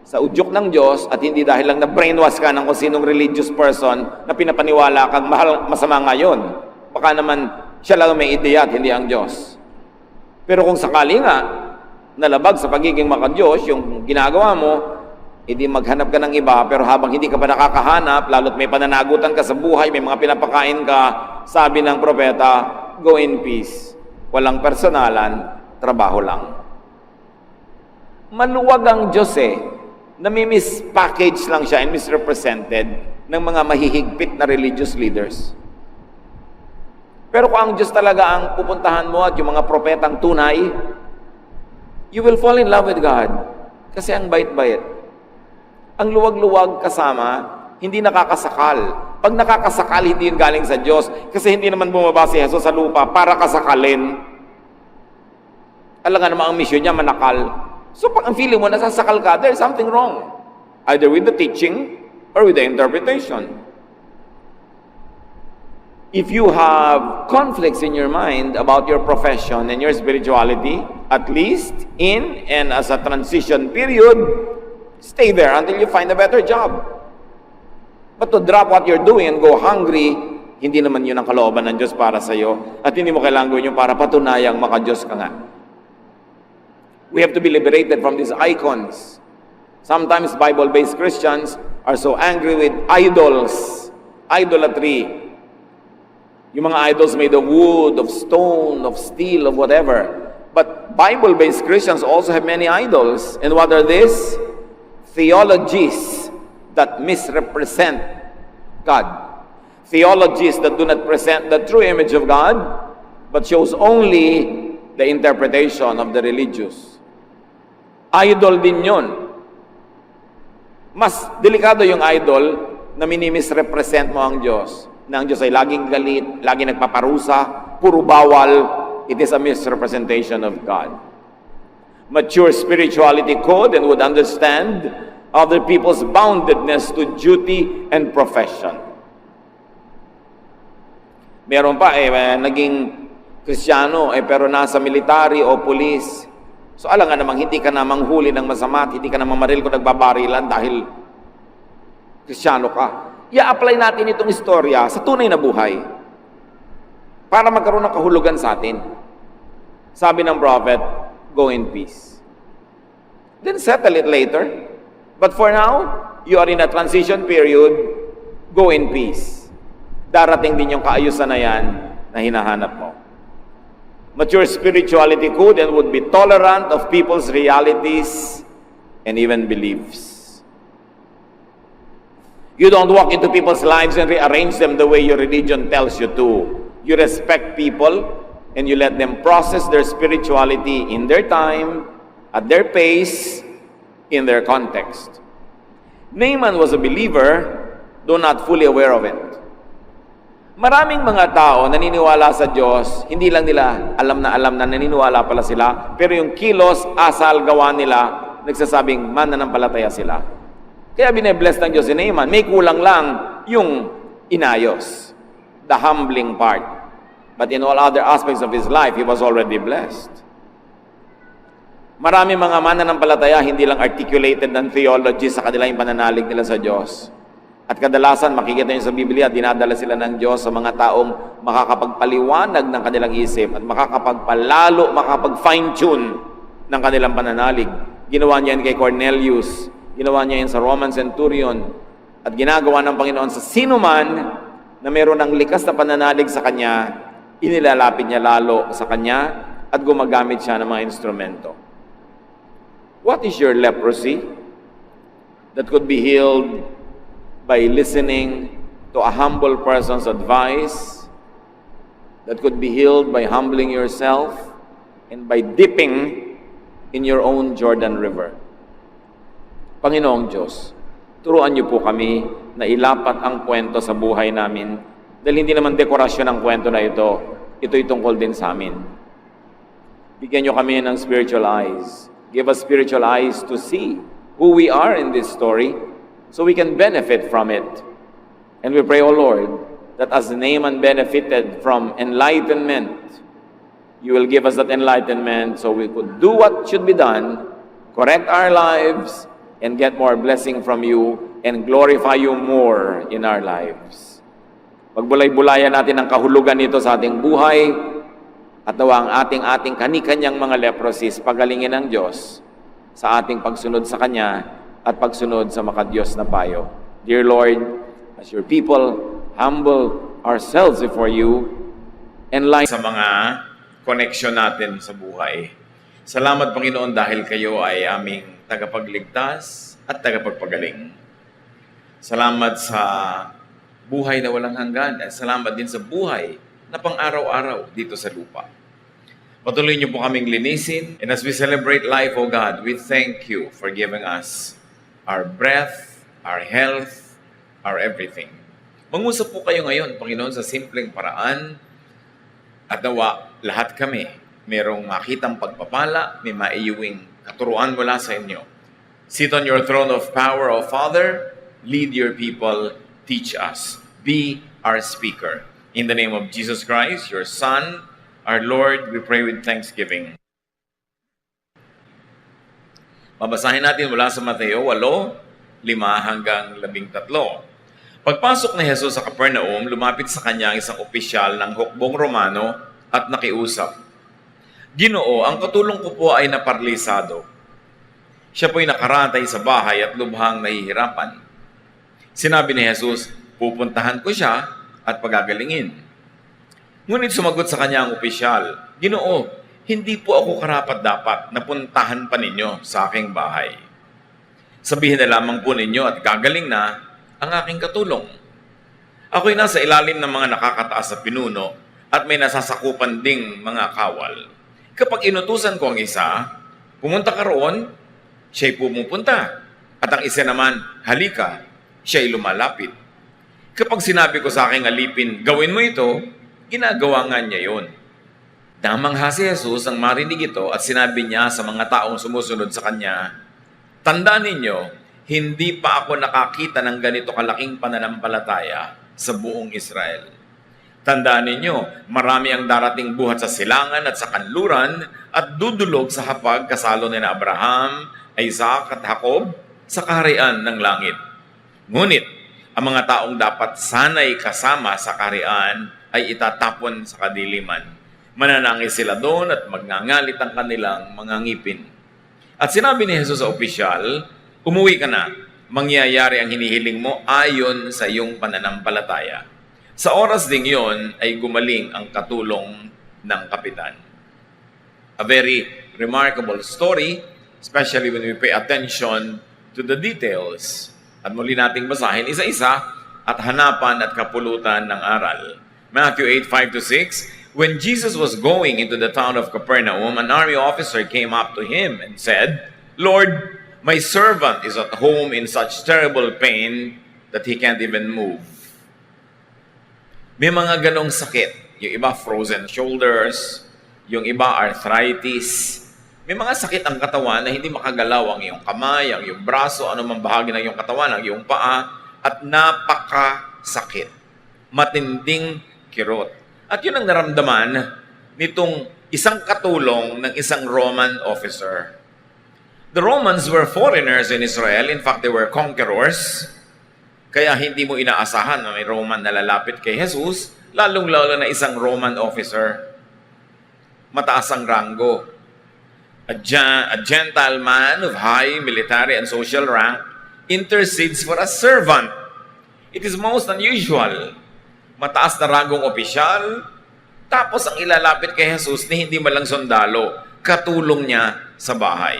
A: sa udyok ng Diyos at hindi dahil lang na-brainwash ka ng kung sinong religious person na pinapaniwala kang masama ngayon. Baka naman siya lang may ideya at hindi ang Diyos. Pero kung sakali nga, nalabag sa pagiging maka-Diyos, yung ginagawa mo, hindi maghanap ka ng iba, pero habang hindi ka pa nakakahanap, lalo't may pananagutan ka sa buhay, may mga pinapakain ka, sabi ng propeta, go in peace. Walang personalan, trabaho lang. Maluwag ang Diyos nami-mispackage lang siya and misrepresented ng mga mahihigpit na religious leaders. Pero kung ang Diyos talaga ang pupuntahan mo at yung mga propetang tunay, you will fall in love with God. Kasi ang bait-bait. Ang luwag-luwag kasama, hindi nakakasakal. Pag nakakasakal, hindi yun galing sa Diyos. Kasi hindi naman bumaba si Jesus sa lupa para kasakalin. Alam nga naman ang mission niya, manakal. So pag ang feeling mo, nasasakal ka, there's something wrong. Either with the teaching or with the interpretation. If you have conflicts in your mind about your profession and your spirituality, at least in and as a transition period, stay there until you find a better job. But to drop what you're doing and go hungry, hindi naman yun ang kalooban ng Diyos para sa iyo. At hindi mo kailangan gawin yun para patunayang maka-Diyos ka nga. We have to be liberated from these icons. Sometimes Bible-based Christians are so angry with idols, idolatry. Yung mga idols made of wood, of stone, of steel, of whatever. But Bible-based Christians also have many idols. And what are these? Theologies that misrepresent God. Theologies that do not present the true image of God, but shows only the interpretation of the religious. Idol din yun. Mas delikado yung idol na minimisrepresent mo ang Diyos. Na ang Diyos ay laging galit, laging nagpaparusa, puro bawal. It is a misrepresentation of God. Mature spirituality could and would understand other people's boundedness to duty and profession. Meron pa naging Kristiyano pero nasa military o police. So alam nga namang hindi ka na manghuli ng masama at hindi ka na mamaril kung nagbabarilan dahil Kristiyano ka. I-apply natin itong istorya sa tunay na buhay para magkaroon ng kahulugan sa atin. Sabi ng prophet, go in peace. Then settle it later. But for now, you are in a transition period, go in peace. Darating din yung kaayusan na yan na hinahanap mo. Mature spirituality could and would be tolerant of people's realities and even beliefs. You don't walk into people's lives and rearrange them the way your religion tells you to. You respect people and you let them process their spirituality in their time, at their pace, in their context. Naaman was a believer, though not fully aware of it. Maraming mga tao naniniwala sa Diyos, hindi lang nila alam na naniniwala pala sila, pero yung kilos, asal, gawa nila, nagsasabing mananampalataya sila. Kaya bine-bless ng Diyos si Naaman. May kulang lang yung inayos, the humbling part. But in all other aspects of his life, he was already blessed. Marami mga mananampalataya, hindi lang articulated ng theology sa kanilang pananalig nila sa Diyos. At kadalasan, makikita nyo sa Biblia, dinadala sila ng Diyos sa mga taong makakapagpaliwanag ng kanilang isip at makakapag-fine-tune ng kanilang pananalig. Ginawa niya yan kay Cornelius, ginawa niya yan sa Roman centurion, at ginagawa ng Panginoon sa sino man na meron ng likas na pananalig sa Kanya, inilalapit niya lalo sa Kanya at gumagamit siya ng mga instrumento. What is your leprosy that could be healed by listening to a humble person's advice, that could be healed by humbling yourself and by dipping in your own Jordan River? Panginoong Diyos, turuan niyo po kami na ilapat ang kwento sa buhay namin dahil hindi naman dekorasyon ang kwento na ito. Ito'y tungkol din sa amin. Bigyan niyo kami ng spiritual eyes. Give us spiritual eyes to see who we are in this story so we can benefit from it. And we pray, O Lord, that as Naaman benefited from enlightenment, you will give us that enlightenment so we could do what should be done, correct our lives, and get more blessing from you and glorify you more in our lives. Pagbulay-bulayan natin ang kahulugan nito sa ating buhay at nawa ang ating kani-kanyang mga leprosies pagalingin ng Diyos sa ating pagsunod sa Kanya at pagsunod sa makadiyos na payo. Dear Lord, as your people humble ourselves before you and like sa mga connection natin sa buhay. Salamat, Panginoon, dahil kayo ay aming tagapagligtas at tagapagpagaling. Salamat sa buhay na walang hanggan at salamat din sa buhay na pang-araw-araw dito sa lupa. Patuloy niyo po kaming linisin. And as we celebrate life, O God, we thank you for giving us our breath, our health, our everything. Mangusap po kayo ngayon, Panginoon, sa simpleng paraan at nawa lahat kami merong makitang pagpapala, may maiuwing katuruan mula sa inyo. Sit on your throne of power, O Father. Lead your people. Teach us. Be our speaker. In the name of Jesus Christ, your Son, our Lord, we pray with thanksgiving. Babasahin natin mula sa Mateo 8:5-13. Pagpasok ni Jesus sa Capernaum, lumapit sa kanya isang opisyal ng hukbong Romano at nakiusap. Ginoo, ang katulong ko po ay naparalisado. Siya po'y nakaratay sa bahay at lubhang nahihirapan. Sinabi ni Jesus, pupuntahan ko siya at pagagalingin. Ngunit sumagot sa kanya ang opisyal, Ginoo, hindi po ako karapat-dapat na puntahan pa ninyo sa aking bahay. Sabihin na lamang po ninyo at gagaling na ang aking katulong. Ako'y nasa ilalim ng mga nakakataas sa pinuno at may nasasakupan ding mga kawal. Kapag inutusan ko ang isa, pumunta ka roon, siya'y pumupunta. At ang isa naman, halika, siya'y lumalapit. Kapag sinabi ko sa aking alipin, gawin mo ito, ginagawa nga niya yun. Damangha si Jesus ang marinig ito at sinabi niya sa mga taong sumusunod sa kanya, tandaan ninyo, hindi pa ako nakakita ng ganito kalaking pananampalataya sa buong Israel. Tandaan ninyo, marami ang darating buhat sa silangan at sa kanluran at dudulog sa hapag kasalo ni Abraham, Isaac at Jacob sa kaharian ng langit. Ngunit, ang mga taong dapat sanay kasama sa kaharian ay itatapon sa kadiliman. Mananangis sila doon at magngangalit ang kanilang mga ngipin. At sinabi ni Jesus sa opisyal, umuwi ka na, mangyayari ang hinihiling mo ayon sa iyong pananampalataya. Sa oras ding yon ay gumaling ang katulong ng kapitan. A very remarkable story, especially when we pay attention to the details. At muli nating basahin isa-isa at hanapan at kapulutan ng aral. Matthew 8:5-6. When Jesus was going into the town of Capernaum, an army officer came up to him and said, "Lord, my servant is at home in such terrible pain that he can't even move." May mga ganong sakit. Yung iba frozen shoulders, yung iba arthritis. May mga sakit ang katawan na hindi makagalaw ang iyong kamay, ang iyong braso, anumang bahagi ng iyong katawan, ang iyong paa, at napakasakit. Matinding kirot. At yun ang naramdaman nitong isang katulong ng isang Roman officer. The Romans were foreigners in Israel. In fact, they were conquerors. Kaya hindi mo inaasahan na may Roman na lalapit kay Jesus, lalong-lalo na isang Roman officer. Mataas ang ranggo. A Gentile man of high military and social rank intercedes for a servant. It is most unusual. Mataas na ranggong opisyal, tapos ang ilalapit kay Jesus ni hindi man lang sundalo, katulong niya sa bahay.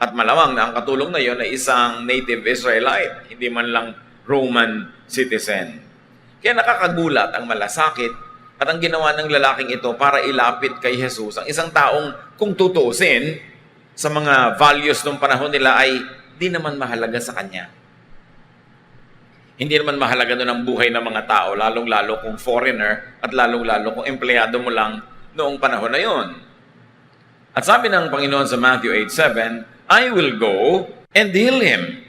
A: At malamang na ang katulong na yon ay isang native Israelite, hindi man lang Roman citizen. Kaya nakakagulat ang malasakit at ang ginawa ng lalaking ito para ilapit kay Jesus, ang isang taong kung tutusin sa mga values ng panahon nila ay di naman mahalaga sa kanya. Hindi naman mahalaga doon ang buhay ng mga tao, lalong-lalo kung foreigner at lalong-lalo kung empleyado mo lang noong panahon na yon. At sabi ng Panginoon sa Matthew 8:7, "I will go and heal him."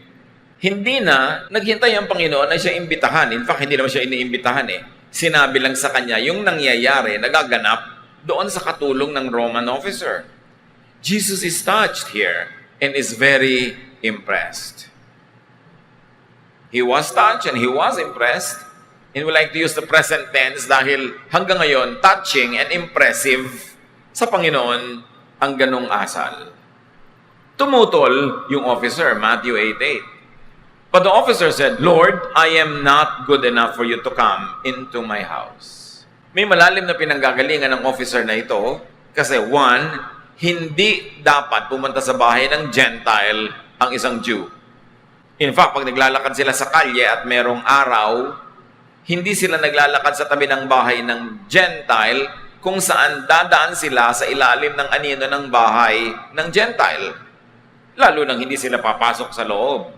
A: Hindi na naghintay ang Panginoon na siya imbitahan. In fact, hindi naman siya iniimbitahan eh. Sinabi lang sa kanya yung nangyayari, nagaganap doon sa katulong ng Roman officer. Jesus is touched here and is very impressed. He was touched and he was impressed. And we like to use the present tense dahil hanggang ngayon, touching and impressive sa Panginoon ang ganong asal. Tumutol yung officer, Matthew 8:8. But the officer said, "Lord, I am not good enough for you to come into my house." May malalim na pinanggagalingan ng officer na ito kasi one, hindi dapat pumunta sa bahay ng Gentile ang isang Jew. In fact, pag naglalakad sila sa kalye at merong araw, hindi sila naglalakad sa tabi ng bahay ng Gentile kung saan dadaan sila sa ilalim ng anino ng bahay ng Gentile. Lalo nang hindi sila papasok sa loob.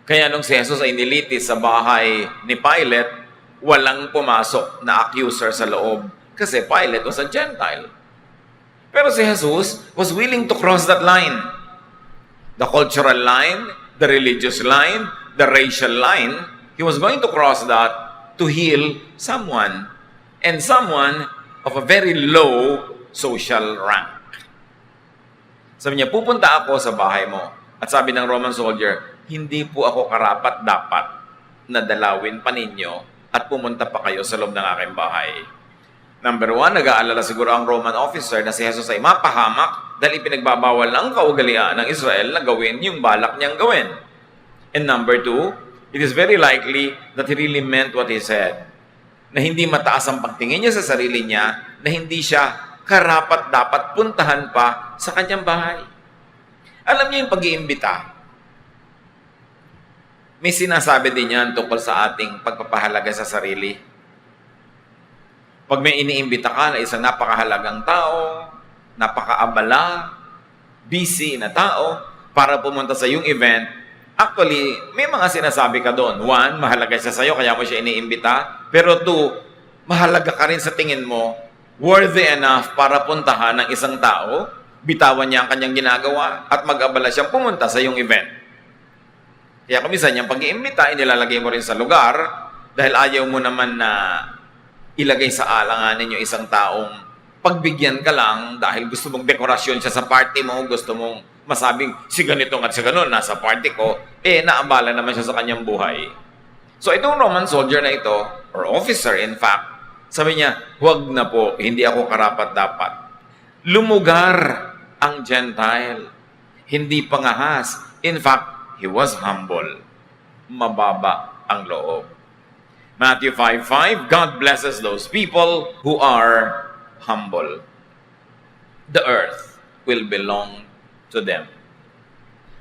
A: Kaya nung si Jesus ay nilitis sa bahay ni Pilate, walang pumasok na accuser sa loob kasi Pilate was a Gentile. Pero si Jesus was willing to cross that line. The cultural line, the religious line, the racial line, he was going to cross that to heal someone, and someone of a very low social rank. Sabi niya, pupunta ako sa bahay mo. At sabi ng Roman soldier, hindi po ako karapat-dapat na dalawin pa ninyo at pumunta pa kayo sa loob ng aking bahay. Number one, nag-aalala siguro ang Roman officer na si Jesus ay mapahamak dahil ipinagbabawal ng kaugalian ng Israel na gawin yung balak niyang gawin. And number two, it is very likely that he really meant what he said. Na hindi mataas ang pagtingin niya sa sarili niya, na hindi siya karapat-dapat puntahan pa sa kanyang bahay. Alam niyo yung pag-iimbita. May sinasabi din yan tungkol sa ating pagpapahalaga sa sarili. Pag may iniimbita ka na isang napakahalagang tao, napakaabala, busy na tao, para pumunta sa iyong event, actually, may mga sinasabi ka doon. One, mahalaga siya sa'yo, kaya mo siya iniimbita. Pero two, mahalaga ka rin sa tingin mo, worthy enough para puntahan ng isang tao, bitawan niya ang kanyang ginagawa, at mag-abala siyang pumunta sa iyong event. Kaya kung minsan niyang pag-iimbita, inilalagay mo rin sa lugar, dahil ayaw mo naman na ilagay sa alanganin yung isang taong pagbigyan ka lang dahil gusto mong dekorasyon siya sa party mo, gusto mong masabing si ganito at si ganon nasa party ko, naabala naman siya sa kanyang buhay. So itong Roman soldier na ito, or officer in fact, sabi niya, huwag na po, hindi ako karapat-dapat. Lumugar ang Gentile, hindi pangahas. In fact, he was humble. Mababa ang loob. Matthew 5:5, God blesses those people who are humble. The earth will belong to them.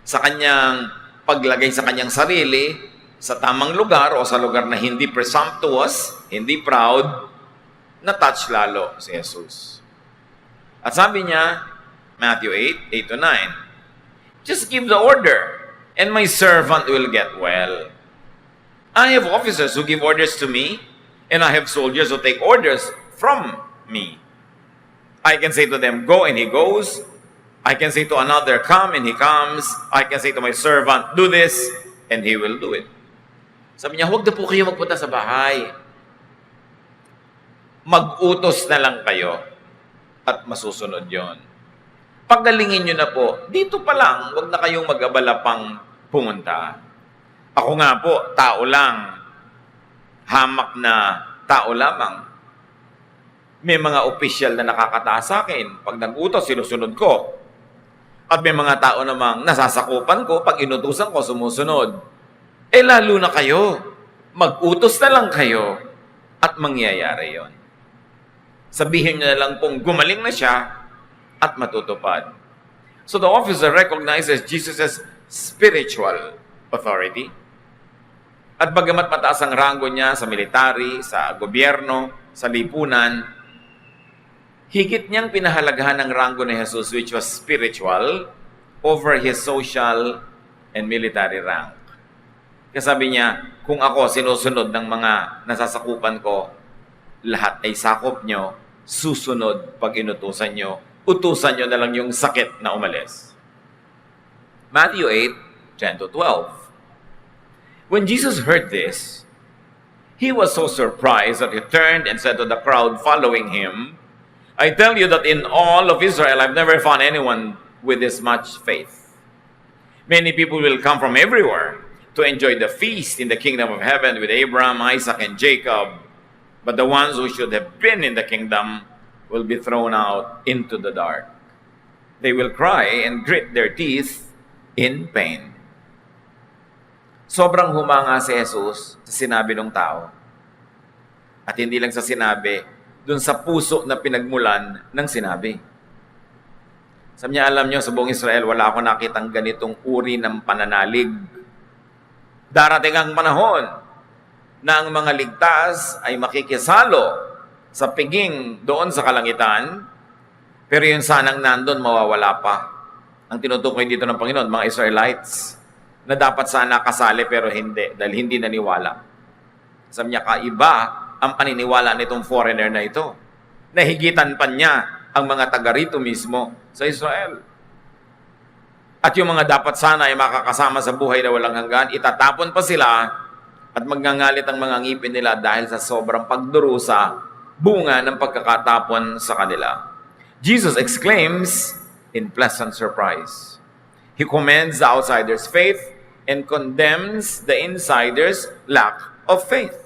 A: Sa kanyang paglagay sa kanyang sarili sa tamang lugar o sa lugar na hindi presumptuous, hindi proud, na-touch lalo si Jesus. At sabi niya, Matthew 8 to 9, just give the order, and my servant will get well. I have officers who give orders to me, and I have soldiers who take orders from me. I can say to them, go, and he goes. I can say to another, come, and he comes. I can say to my servant, do this, and he will do it. Sabi niya, huwag na po kayo magpunta sa bahay. Mag-utos na lang kayo at masusunod yon. Paggalingin nyo na po, dito pa lang, huwag na kayong mag-abala pang pumunta. Ako nga po, tao lang. Hamak na tao lamang. May mga opisyal na nakakataas sa akin. Pag nag-utos, sinusunod ko. At may mga tao namang nasasakupan ko, pag inutusan ko, sumusunod. Lalo na kayo. Mag-utos na lang kayo at mangyayari yon. Sabihin niyo na lang pong gumaling na siya at matutupad. So the officer recognizes Jesus' spiritual authority. At bagamat mataas ang ranggo niya sa military, sa gobyerno, sa lipunan, higit niyang pinahalagahan ang ranggo ni Jesus, which was spiritual, over his social and military rank. Kasi sabi niya, kung ako sinusunod ng mga nasasakupan ko, lahat ay sakop nyo, susunod pag inutusan nyo, utusan nyo na lang yung sakit na umalis. Matthew 8, 10 to 12. When Jesus heard this, he was so surprised that he turned and said to the crowd following him, I tell you that in all of Israel, I've never found anyone with this much faith. Many people will come from everywhere to enjoy the feast in the kingdom of heaven with Abraham, Isaac, and Jacob. But the ones who should have been in the kingdom will be thrown out into the dark. They will cry and grit their teeth in pain. Sobrang humanga si Jesus sa sinabi ng tao. At hindi lang sa sinabi, dun sa puso na pinagmulan ng sinabi. Sabi niya, alam niyo, sa buong Israel, wala ako nakitang ganitong uri ng pananalig. Darating ang panahon na ang mga ligtas ay makikisalo sa piging doon sa kalangitan, pero yung sanang nandun, mawawala pa. Ang tinutukoy dito ng Panginoon, mga Israelites, na dapat sana kasali pero hindi, dahil hindi naniwala. Sabi niya, kaiba ang paniniwala nitong foreigner na ito. Nahigitan pa niya ang mga taga rito mismo sa Israel. At yung mga dapat sana ay makakasama sa buhay na walang hanggan, itatapon pa sila at magngangalit ang mga ngipin nila dahil sa sobrang pagdurusa, bunga ng pagkakatapon sa kanila. Jesus exclaims in pleasant surprise. He commends the outsider's faith and condemns the insider's lack of faith.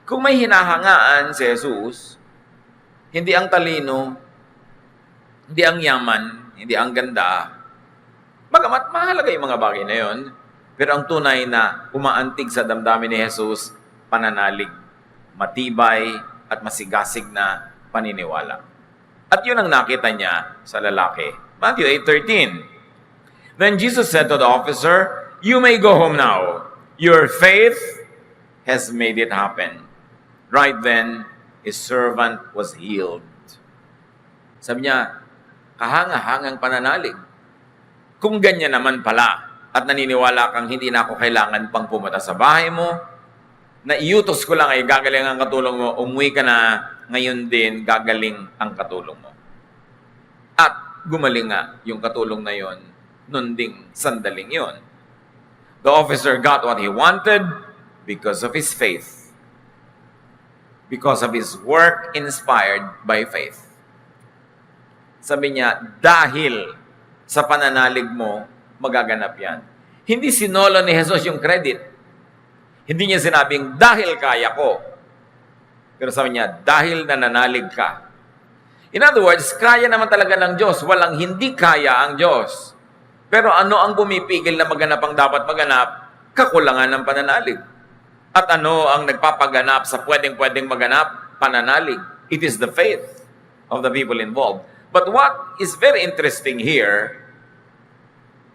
A: Kung may hinahangaan si Jesus, hindi ang talino, hindi ang yaman, hindi ang ganda, bagamat mahalaga yung mga bagay na yon, pero ang tunay na umaantig sa damdamin ni Jesus, pananalig, matibay at masigasig na paniniwala. At yun ang nakita niya sa lalaki. Matthew 8:13. Then Jesus said to the officer, you may go home now. Your faith has made it happen. Right then, his servant was healed. Sabi niya, kahanga-hangang pananalig. Kung ganyan naman pala, at naniniwala kang hindi na ako kailangan pang pumunta sa bahay mo, na iutos ko lang ay gagaling ang katulong mo, umuwi ka na, ngayon din gagaling ang katulong mo. At gumaling nga yung katulong na yon, nun ding sandaling yon. The officer got what he wanted because of his faith. Because of his work inspired by faith. Sabi niya, dahil sa pananalig mo, magaganap yan. Hindi sinolo ni Jesus yung credit. Hindi niya sinabing, dahil kaya ko. Pero sabi niya, dahil nananalig ka. In other words, kaya naman talaga ng Diyos. Walang hindi kaya ang Diyos. Pero ano ang pumipigil na maganap ang dapat maganap? Kakulangan ng pananalig. At ano ang nagpapaganap sa pwedeng-pwedeng maganap? Pananalig. It is the faith of the people involved. But what is very interesting here,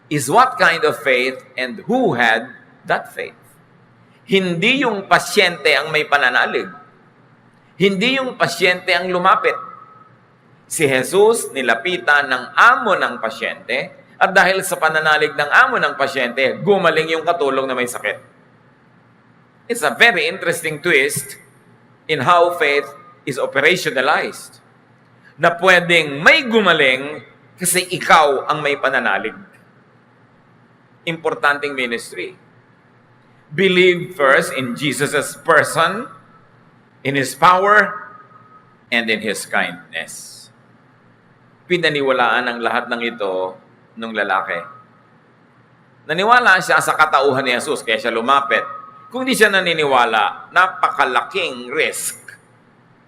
A: is what kind of faith and who had that faith. Hindi yung pasyente ang may pananalig. Hindi yung pasyente ang lumapit. Si Jesus nilapitan ng amo ng pasyente at dahil sa pananalig ng amo ng pasyente, gumaling yung katulong na may sakit. It's a very interesting twist in how faith is operationalized. Na pwedeng may gumaling kasi ikaw ang may pananalig. Importanteng ministry. Believe first in Jesus' person, in His power, and in His kindness. Pinaniwalaan ang lahat ng ito nung lalaki. Naniwala siya sa katauhan ni Jesus, kaya siya lumapit. Kung di siya naniniwala, napakalaking risk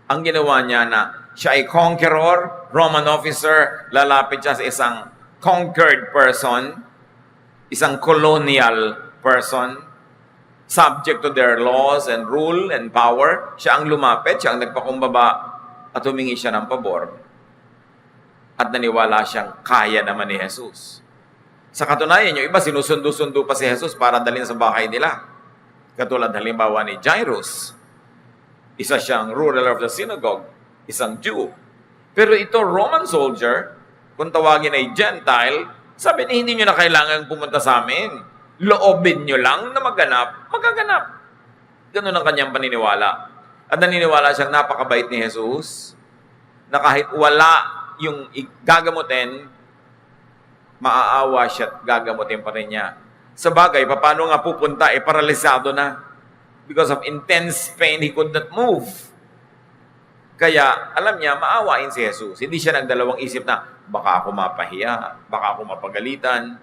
A: ang ginawa niya na siya ay conqueror, Roman officer, lalapit siya sa isang conquered person, isang colonial person, subject to their laws and rule and power. Siya ang lumapit, siya ang nagpakumbaba at humingi siya ng pabor. At naniwala siyang kaya naman ni Jesus. Sa katunayan, yung iba sinusundo-sundo pa si Jesus para dalhin sa bahay nila. Katulad halimbawa ni Jairus. Isa siyang ruler of the synagogue, isang Jew. Pero ito, Roman soldier, kung tawagin ay Gentile, sabi niya, hindi nyo na kailangan pumunta sa amin. Loobin nyo lang na maganap, magaganap. Ganun ang kanyang paniniwala. At naniniwala siyang napakabait ni Jesus, na kahit wala yung gagamutin, maaawa siya at gagamutin pa rin niya. Sa bagay, paano nga pupunta? Paralisado na. Because of intense pain, he could not move. Kaya, alam niya, maawain si Jesus. Hindi siya nagdalawang isip na, baka ako mapahiya, baka ako mapagalitan.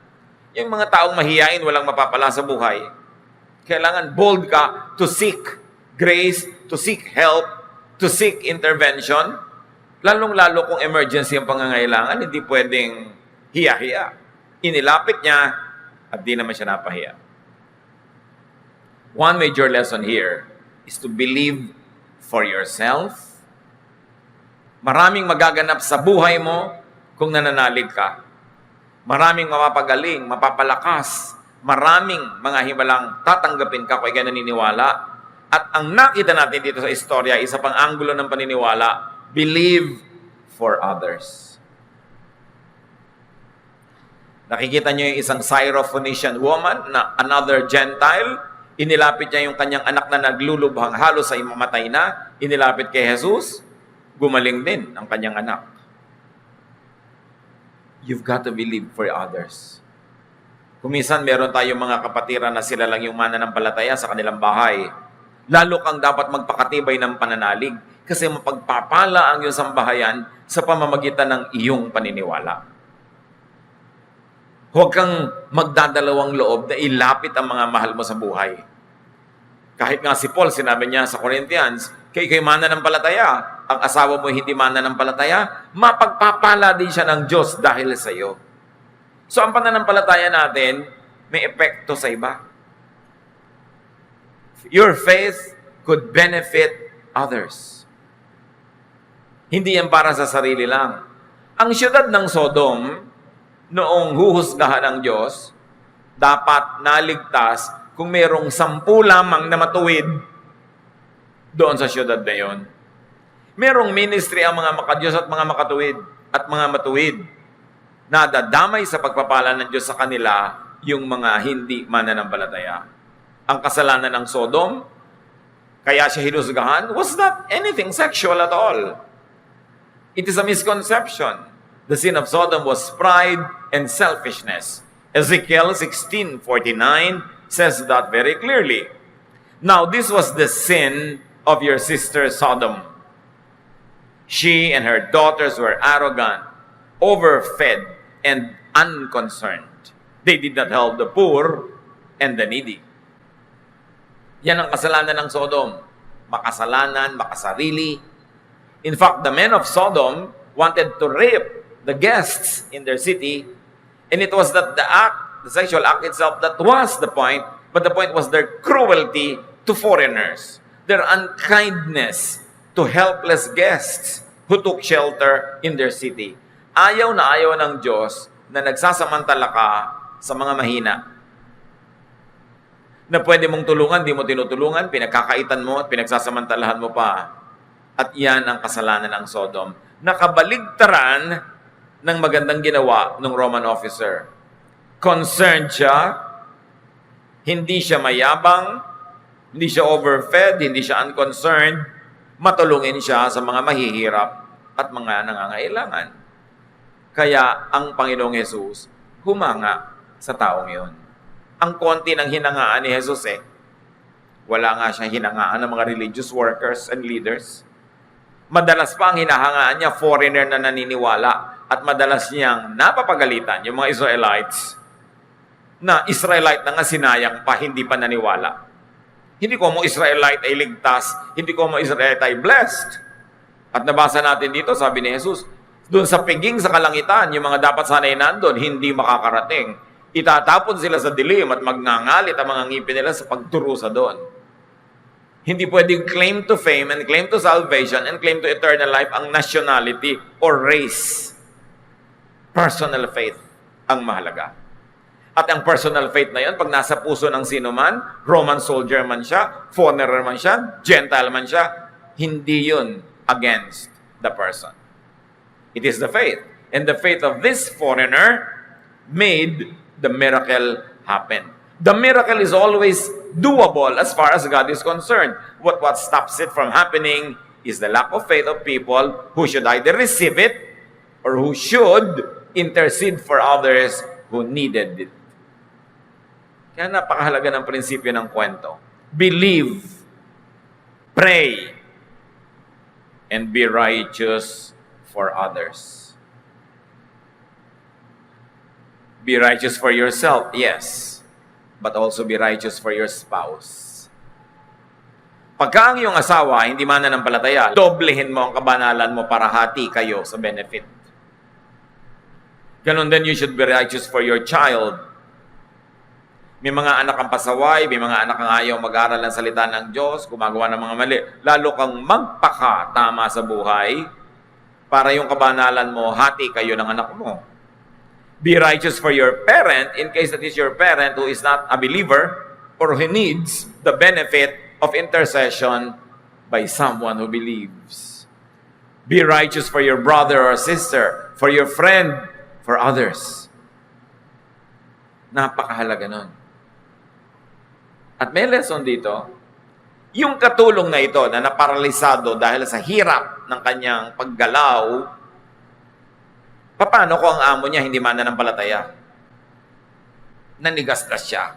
A: Yung mga taong mahiyain, walang mapapala sa buhay. Kailangan bold ka to seek grace, to seek help, to seek intervention. Lalong-lalo kung emergency ang pangangailangan, hindi pwedeng hiya-hiya. Inilapit niya at di naman siya napahiya. One major lesson here is to believe for yourself. Maraming magaganap sa buhay mo kung nananalig ka. Maraming mapapagaling, mapapalakas. Maraming mga himalang tatanggapin ka kung ikaw naniniwala. At ang nakita natin dito sa istorya, isa pang anggulo ng paniniwala, believe for others. Nakikita niyo yung isang Syrophoenician woman na another Gentile. Inilapit niya yung kanyang anak na naglulubhang halos ay mamatay na. Inilapit kay Jesus. Gumaling din ang kanyang anak. You've got to believe for others. Kuminsan meron tayong mga kapatiran na sila lang yung mananampalataya sa kanilang bahay. Lalo kang dapat magpakatibay ng pananalig kasi mapagpapala ang iyong sambahayan sa pamamagitan ng iyong paniniwala. Huwag kang magdadalawang loob na ilapit ang mga mahal mo sa buhay. Kahit nga si Paul, sinabi niya sa Corinthians, kayo'y mananampalataya, ang asawa mo hindi mananampalataya, mapagpapala din siya ng Diyos dahil sa iyo. So ang pananampalataya natin, may epekto sa iba. Your faith could benefit others. Hindi yan para sa sarili lang. Ang siyudad ng Sodom, noong huhusgahan ng Diyos, dapat naligtas kung mayroong 10 lamang na matuwid doon sa siyudad na yon. Merong ministry ang mga makadiyos at mga makatuwid at mga matuwid na dadamay sa pagpapala ng Diyos sa kanila yung mga hindi mananampalataya. Ang kasalanan ng Sodom, kaya siya hinusgahan, was not anything sexual at all. It is a misconception. The sin of Sodom was pride and selfishness. Ezekiel 16:49 says that very clearly. Now, this was the sin of your sister Sodom. She and her daughters were arrogant, overfed, and unconcerned. They did not help the poor and the needy. Yan ang kasalanan ng Sodom. Makasalanan, makasarili. In fact, the men of Sodom wanted to rape the guests in their city, and it was that the sexual act itself, that was the point, but the point was their cruelty to foreigners, their unkindness to helpless guests who took shelter in their city. Ayaw na ayaw ng Diyos na nagsasamantala ka sa mga mahina. Na pwede mong tulungan, di mo tinutulungan, pinagkakaitan mo at pinagsasamantalahan mo pa. At yan ang kasalanan ng Sodom. Nakabaligtaran ng magandang ginawa ng Roman officer. Concerned siya, hindi siya mayabang, hindi siya overfed, hindi siya unconcerned, matulungin siya sa mga mahihirap at mga nangangailangan. Kaya ang Panginoong Hesus humanga sa taong yun. Ang konti ng hinangaan ni Jesus wala nga siyang hinangaan ng mga religious workers and leaders. Madalas pa ang hinahangaan niya, foreigner na naniniwala, at madalas niyang napapagalitan yung mga Israelites na Israelite na nga sinayang pa, hindi pa naniwala. Hindi ko mo Israelite ay ligtas, hindi ko mo Israelite ay blessed. At nabasa natin dito, sabi ni Jesus, doon sa piging sa kalangitan, yung mga dapat sanay nandun, hindi makakarating. Itatapon sila sa dilim at magngangalit ang mga ngipin nila sa pagturusa doon. Hindi pwedeng claim to fame and claim to salvation and claim to eternal life ang nationality or race. Personal faith ang mahalaga. At ang personal faith na yun, pag nasa puso ng sino man, Roman soldier man siya, foreigner man siya, Gentile man siya, hindi yun against the person. It is the faith. And the faith of this foreigner made the miracle happen. The miracle is always doable as far as God is concerned. What stops it from happening is the lack of faith of people who should either receive it or who should intercede for others who needed it. Kaya napakahalaga ng prinsipyo ng kwento. Believe, pray, and be righteous for others. Be righteous for yourself, yes. But also be righteous for your spouse. Pagka ang iyong asawa hindi mananampalataya, doblehin mo ang kabanalan mo para hati kayo sa benefit. Ganon din, you should be righteous for your child. May mga anak ang pasaway, may mga anak ang ayaw mag-aral ng salita ng Diyos, gumagawa ng mga mali. Lalo kang magpakatama sa buhay para yung kabanalan mo, hati kayo ng anak mo. Be righteous for your parent in case that is your parent who is not a believer or who needs the benefit of intercession by someone who believes. Be righteous for your brother or sister, for your friend, for others. Napakahalaga nun. At may lesson dito, yung katulong na ito na naparalisado dahil sa hirap ng kanyang paggalaw, paano kung ang amo niya hindi mananampalataya? Nanigasgas siya.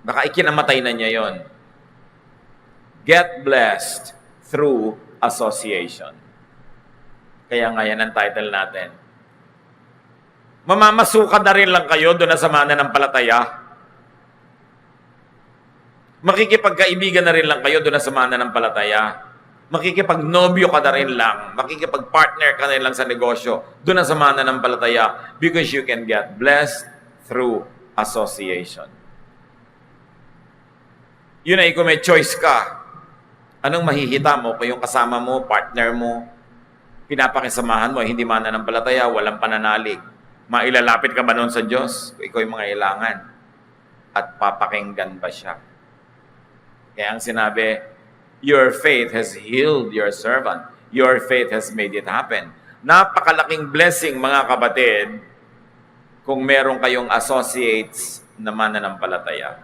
A: Baka ikinamatay na niya yon. Get blessed through association. Kaya nga yan ang title natin. Mamamasuka na rin lang kayo doon na sa mananampalataya. Makikipagkaibigan na rin lang kayo doon na sa mananampalataya. Makikipagnobyo ka na rin lang. Makikipagpartner ka na rin lang sa negosyo. Doon na sa mananampalataya. Because you can get blessed through association. Yun ay kung may choice ka. Anong mahihita mo kung yung kasama mo, partner mo, pinapakisamahan mo, hindi mananampalataya, walang pananalig. Mailalapit ka ba noon sa Diyos? Kung ikaw yung mga ilangan. At papakinggan ba siya? Kaya ang sinabi, your faith has healed your servant. Your faith has made it happen. Napakalaking blessing, mga kapatid, kung meron kayong associates na mananampalataya.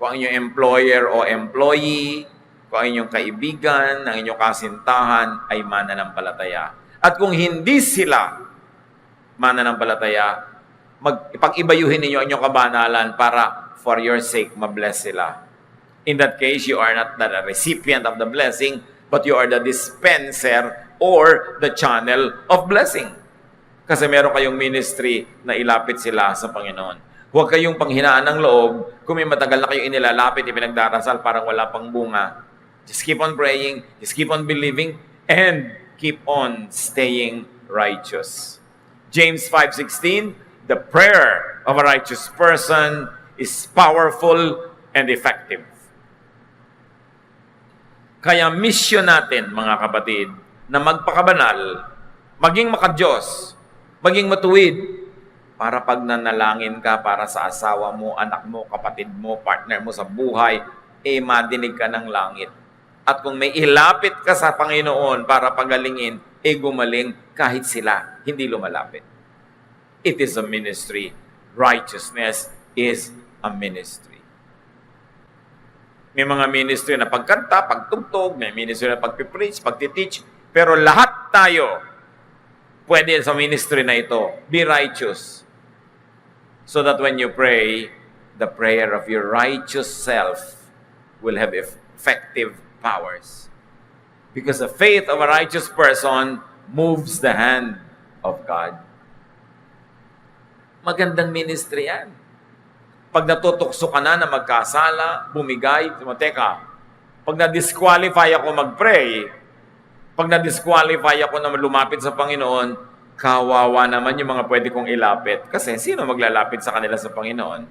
A: Kung ang inyong employer o employee, kung ang inyong kaibigan, ang inyong kasintahan ay mananampalataya. At kung hindi sila mananampalataya, ipag-ibayuhin ninyo ang inyong kabanalan para for your sake, mabless sila. In that case, you are not the recipient of the blessing, but you are the dispenser or the channel of blessing. Kasi meron kayong ministry na ilapit sila sa Panginoon. Huwag kayong panghinaan ng loob kung may matagal na kayo inilalapit, ipinagdarasal, parang wala pang bunga. Just keep on praying, just keep on believing, and keep on staying righteous. James 5:16, the prayer of a righteous person is powerful and effective. Kaya mission natin, mga kapatid, na magpakabanal, maging makadiyos, maging matuwid, para pag nanalangin ka para sa asawa mo, anak mo, kapatid mo, partner mo sa buhay, madinig ka ng langit. At kung may ilapit ka sa Panginoon para pagalingin, gumaling kahit sila hindi lumalapit. It is a ministry. Righteousness is a ministry. May mga ministry na pagkanta, pagtugtog, may ministry na pagpipreach, pagtiteach, pero lahat tayo pwede sa ministry na ito. Be righteous. So that when you pray, the prayer of your righteous self will have effective powers. Because the faith of a righteous person moves the hand of God. Magandang ministry yan. Pag natutukso ka na magkasala, bumigay, teka, pag na-disqualify ako mag-pray, pag na-disqualify ako na lumapit sa Panginoon, kawawa naman yung mga pwede kong ilapit. Kasi sino maglalapit sa kanila sa Panginoon?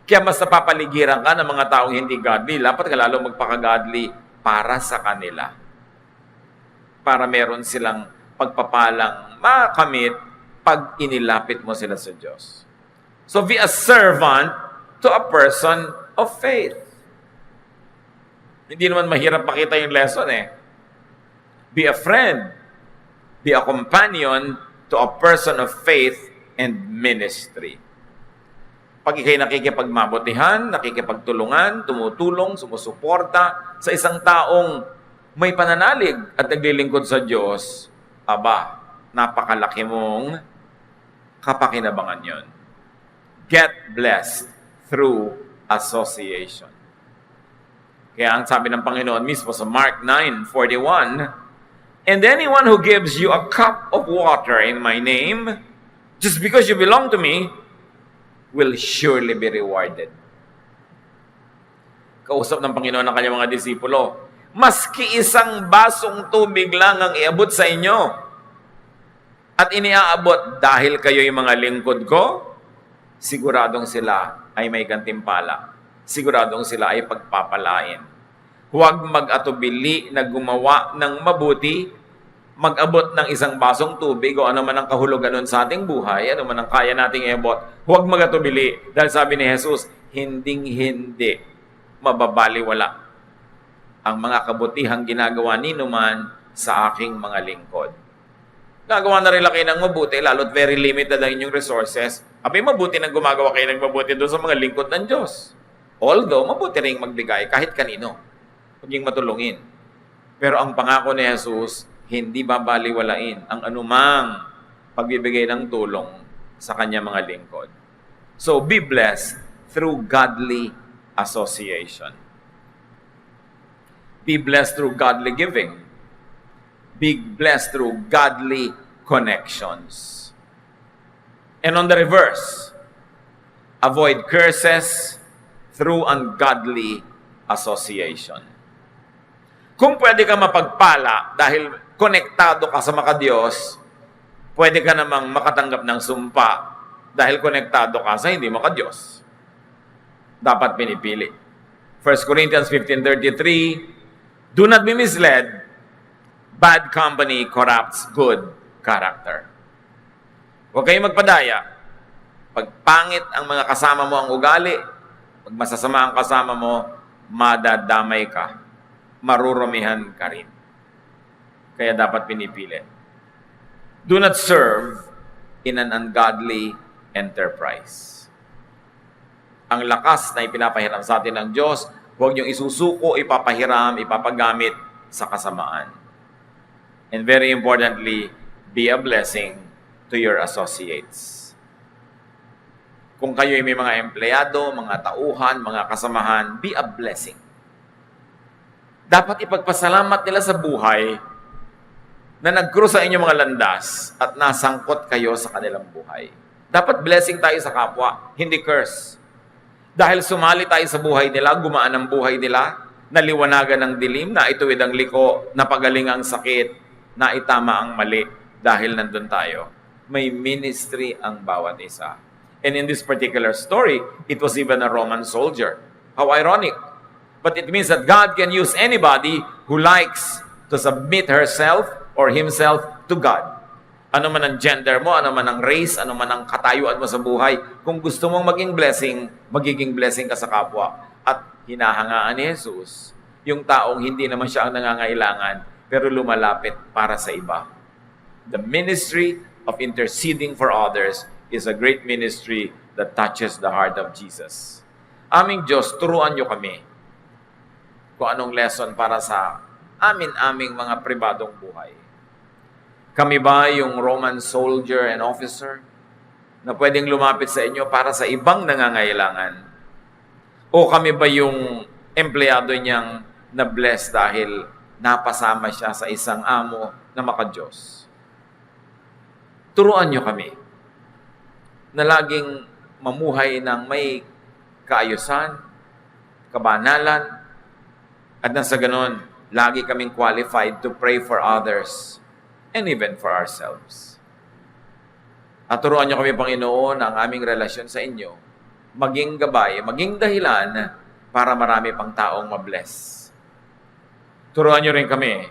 A: Kaya mas napapaligiran ka ng mga taong hindi godly, dapat ka lalo magpaka-godly para sa kanila. Para meron silang pagpapalang makamit pag inilapit mo sila sa Diyos. So be a servant to a person of faith. Hindi naman mahirap makita yung lesson Be a friend. Be a companion to a person of faith and ministry. Pag ikay nakikipagmabutihan, nakikipagtulungan, tumutulong, sumusuporta sa isang taong may pananalig at naglilingkod sa Diyos, napakalaki mong kapakinabangan yon. Get blessed through association. Kaya ang sabi ng Panginoon mismo sa Mark 9:41, "And anyone who gives you a cup of water in my name, just because you belong to me, will surely be rewarded." Kausap ng Panginoon ng kanyang mga disipulo, maski isang basong tubig lang ang iabot sa inyo, at iniaabot dahil kayo'y mga lingkod ko, siguradong sila ay may gantimpala. Siguradong sila ay pagpapalain. Huwag mag-atubili na gumawa ng mabuti, mag-abot ng isang basong tubig o ano man ang kahulugan nun sa ating buhay, ano man ang kaya nating iabot. Huwag mag-atubili. Dahil sabi ni Jesus, hinding-hindi mababaliwala ang mga kabutihang ginagawa ninuman sa aking mga lingkod. Gagawa na rin kayo ng mabuti, lalo't very limited ang inyong resources. Mabuti nang gumagawa kayo ng mabuti doon sa mga lingkod ng Diyos. Although, mabuti rin magbigay kahit kanino. Maging matulungin. Pero ang pangako ni Jesus, hindi babaliwalain ang anumang pagbibigay ng tulong sa kanya mga lingkod. So, be blessed through godly association. Be blessed through godly giving. Be blessed through godly connections. And on the reverse, avoid curses through ungodly association. Kung pwede ka mapagpala dahil konektado ka sa maka-Diyos, pwede ka namang makatanggap ng sumpa dahil konektado ka sa hindi maka-Diyos. Dapat pinipili. 1 Corinthians 15:33, "Do not be misled. Bad company corrupts good character." Huwag kayong magpadaya. Pag pangit ang mga kasama mo ang ugali, pag masasama ang kasama mo, madadamay ka. Marurumihan ka rin. Kaya dapat pinipili. Do not serve in an ungodly enterprise. Ang lakas na ipinapahiram sa atin ng Diyos, huwag niyong isusuko, ipapahiram, ipapagamit sa kasamaan. And very importantly, be a blessing to your associates. Kung kayo may mga empleyado, mga tauhan, mga kasamahan, be a blessing. Dapat ipagpasalamat nila sa buhay na nag-cross sa inyong mga landas at nasangkot kayo sa kanilang buhay. Dapat blessing tayo sa kapwa, hindi curse. Dahil sumali tayo sa buhay nila, gumaan ang buhay nila, naliwanagan ng dilim, naituwid ang liko, napagaling ang sakit, naitama ang mali dahil nandun tayo. May ministry ang bawat isa. And in this particular story, it was even a Roman soldier. How ironic. But it means that God can use anybody who likes to submit herself or himself to God. Ano man ang gender mo, ano man ang race, ano man ang katayuan mo sa buhay, kung gusto mong maging blessing, magiging blessing ka sa kapwa. At hinahangaan ni Jesus yung taong hindi naman siya ang nangangailangan, pero lumalapit para sa iba. The ministry of interceding for others is a great ministry that touches the heart of Jesus. Aming Diyos, turuan niyo kami kung anong lesson para sa aming mga pribadong buhay. Kami ba yung Roman soldier and officer na pwedeng lumapit sa inyo para sa ibang nangangailangan? O kami ba yung empleyado niyang na-bless dahil napasama siya sa isang amo na maka-Diyos? Turuan niyo kami na laging mamuhay ng may kaayusan, kabanalan, at nasa ganon, lagi kaming qualified to pray for others and even for ourselves. At turuan niyo kami, Panginoon, ang aming relasyon sa inyo, maging gabay, maging dahilan para marami pang taong mabless. Turuan niyo rin kami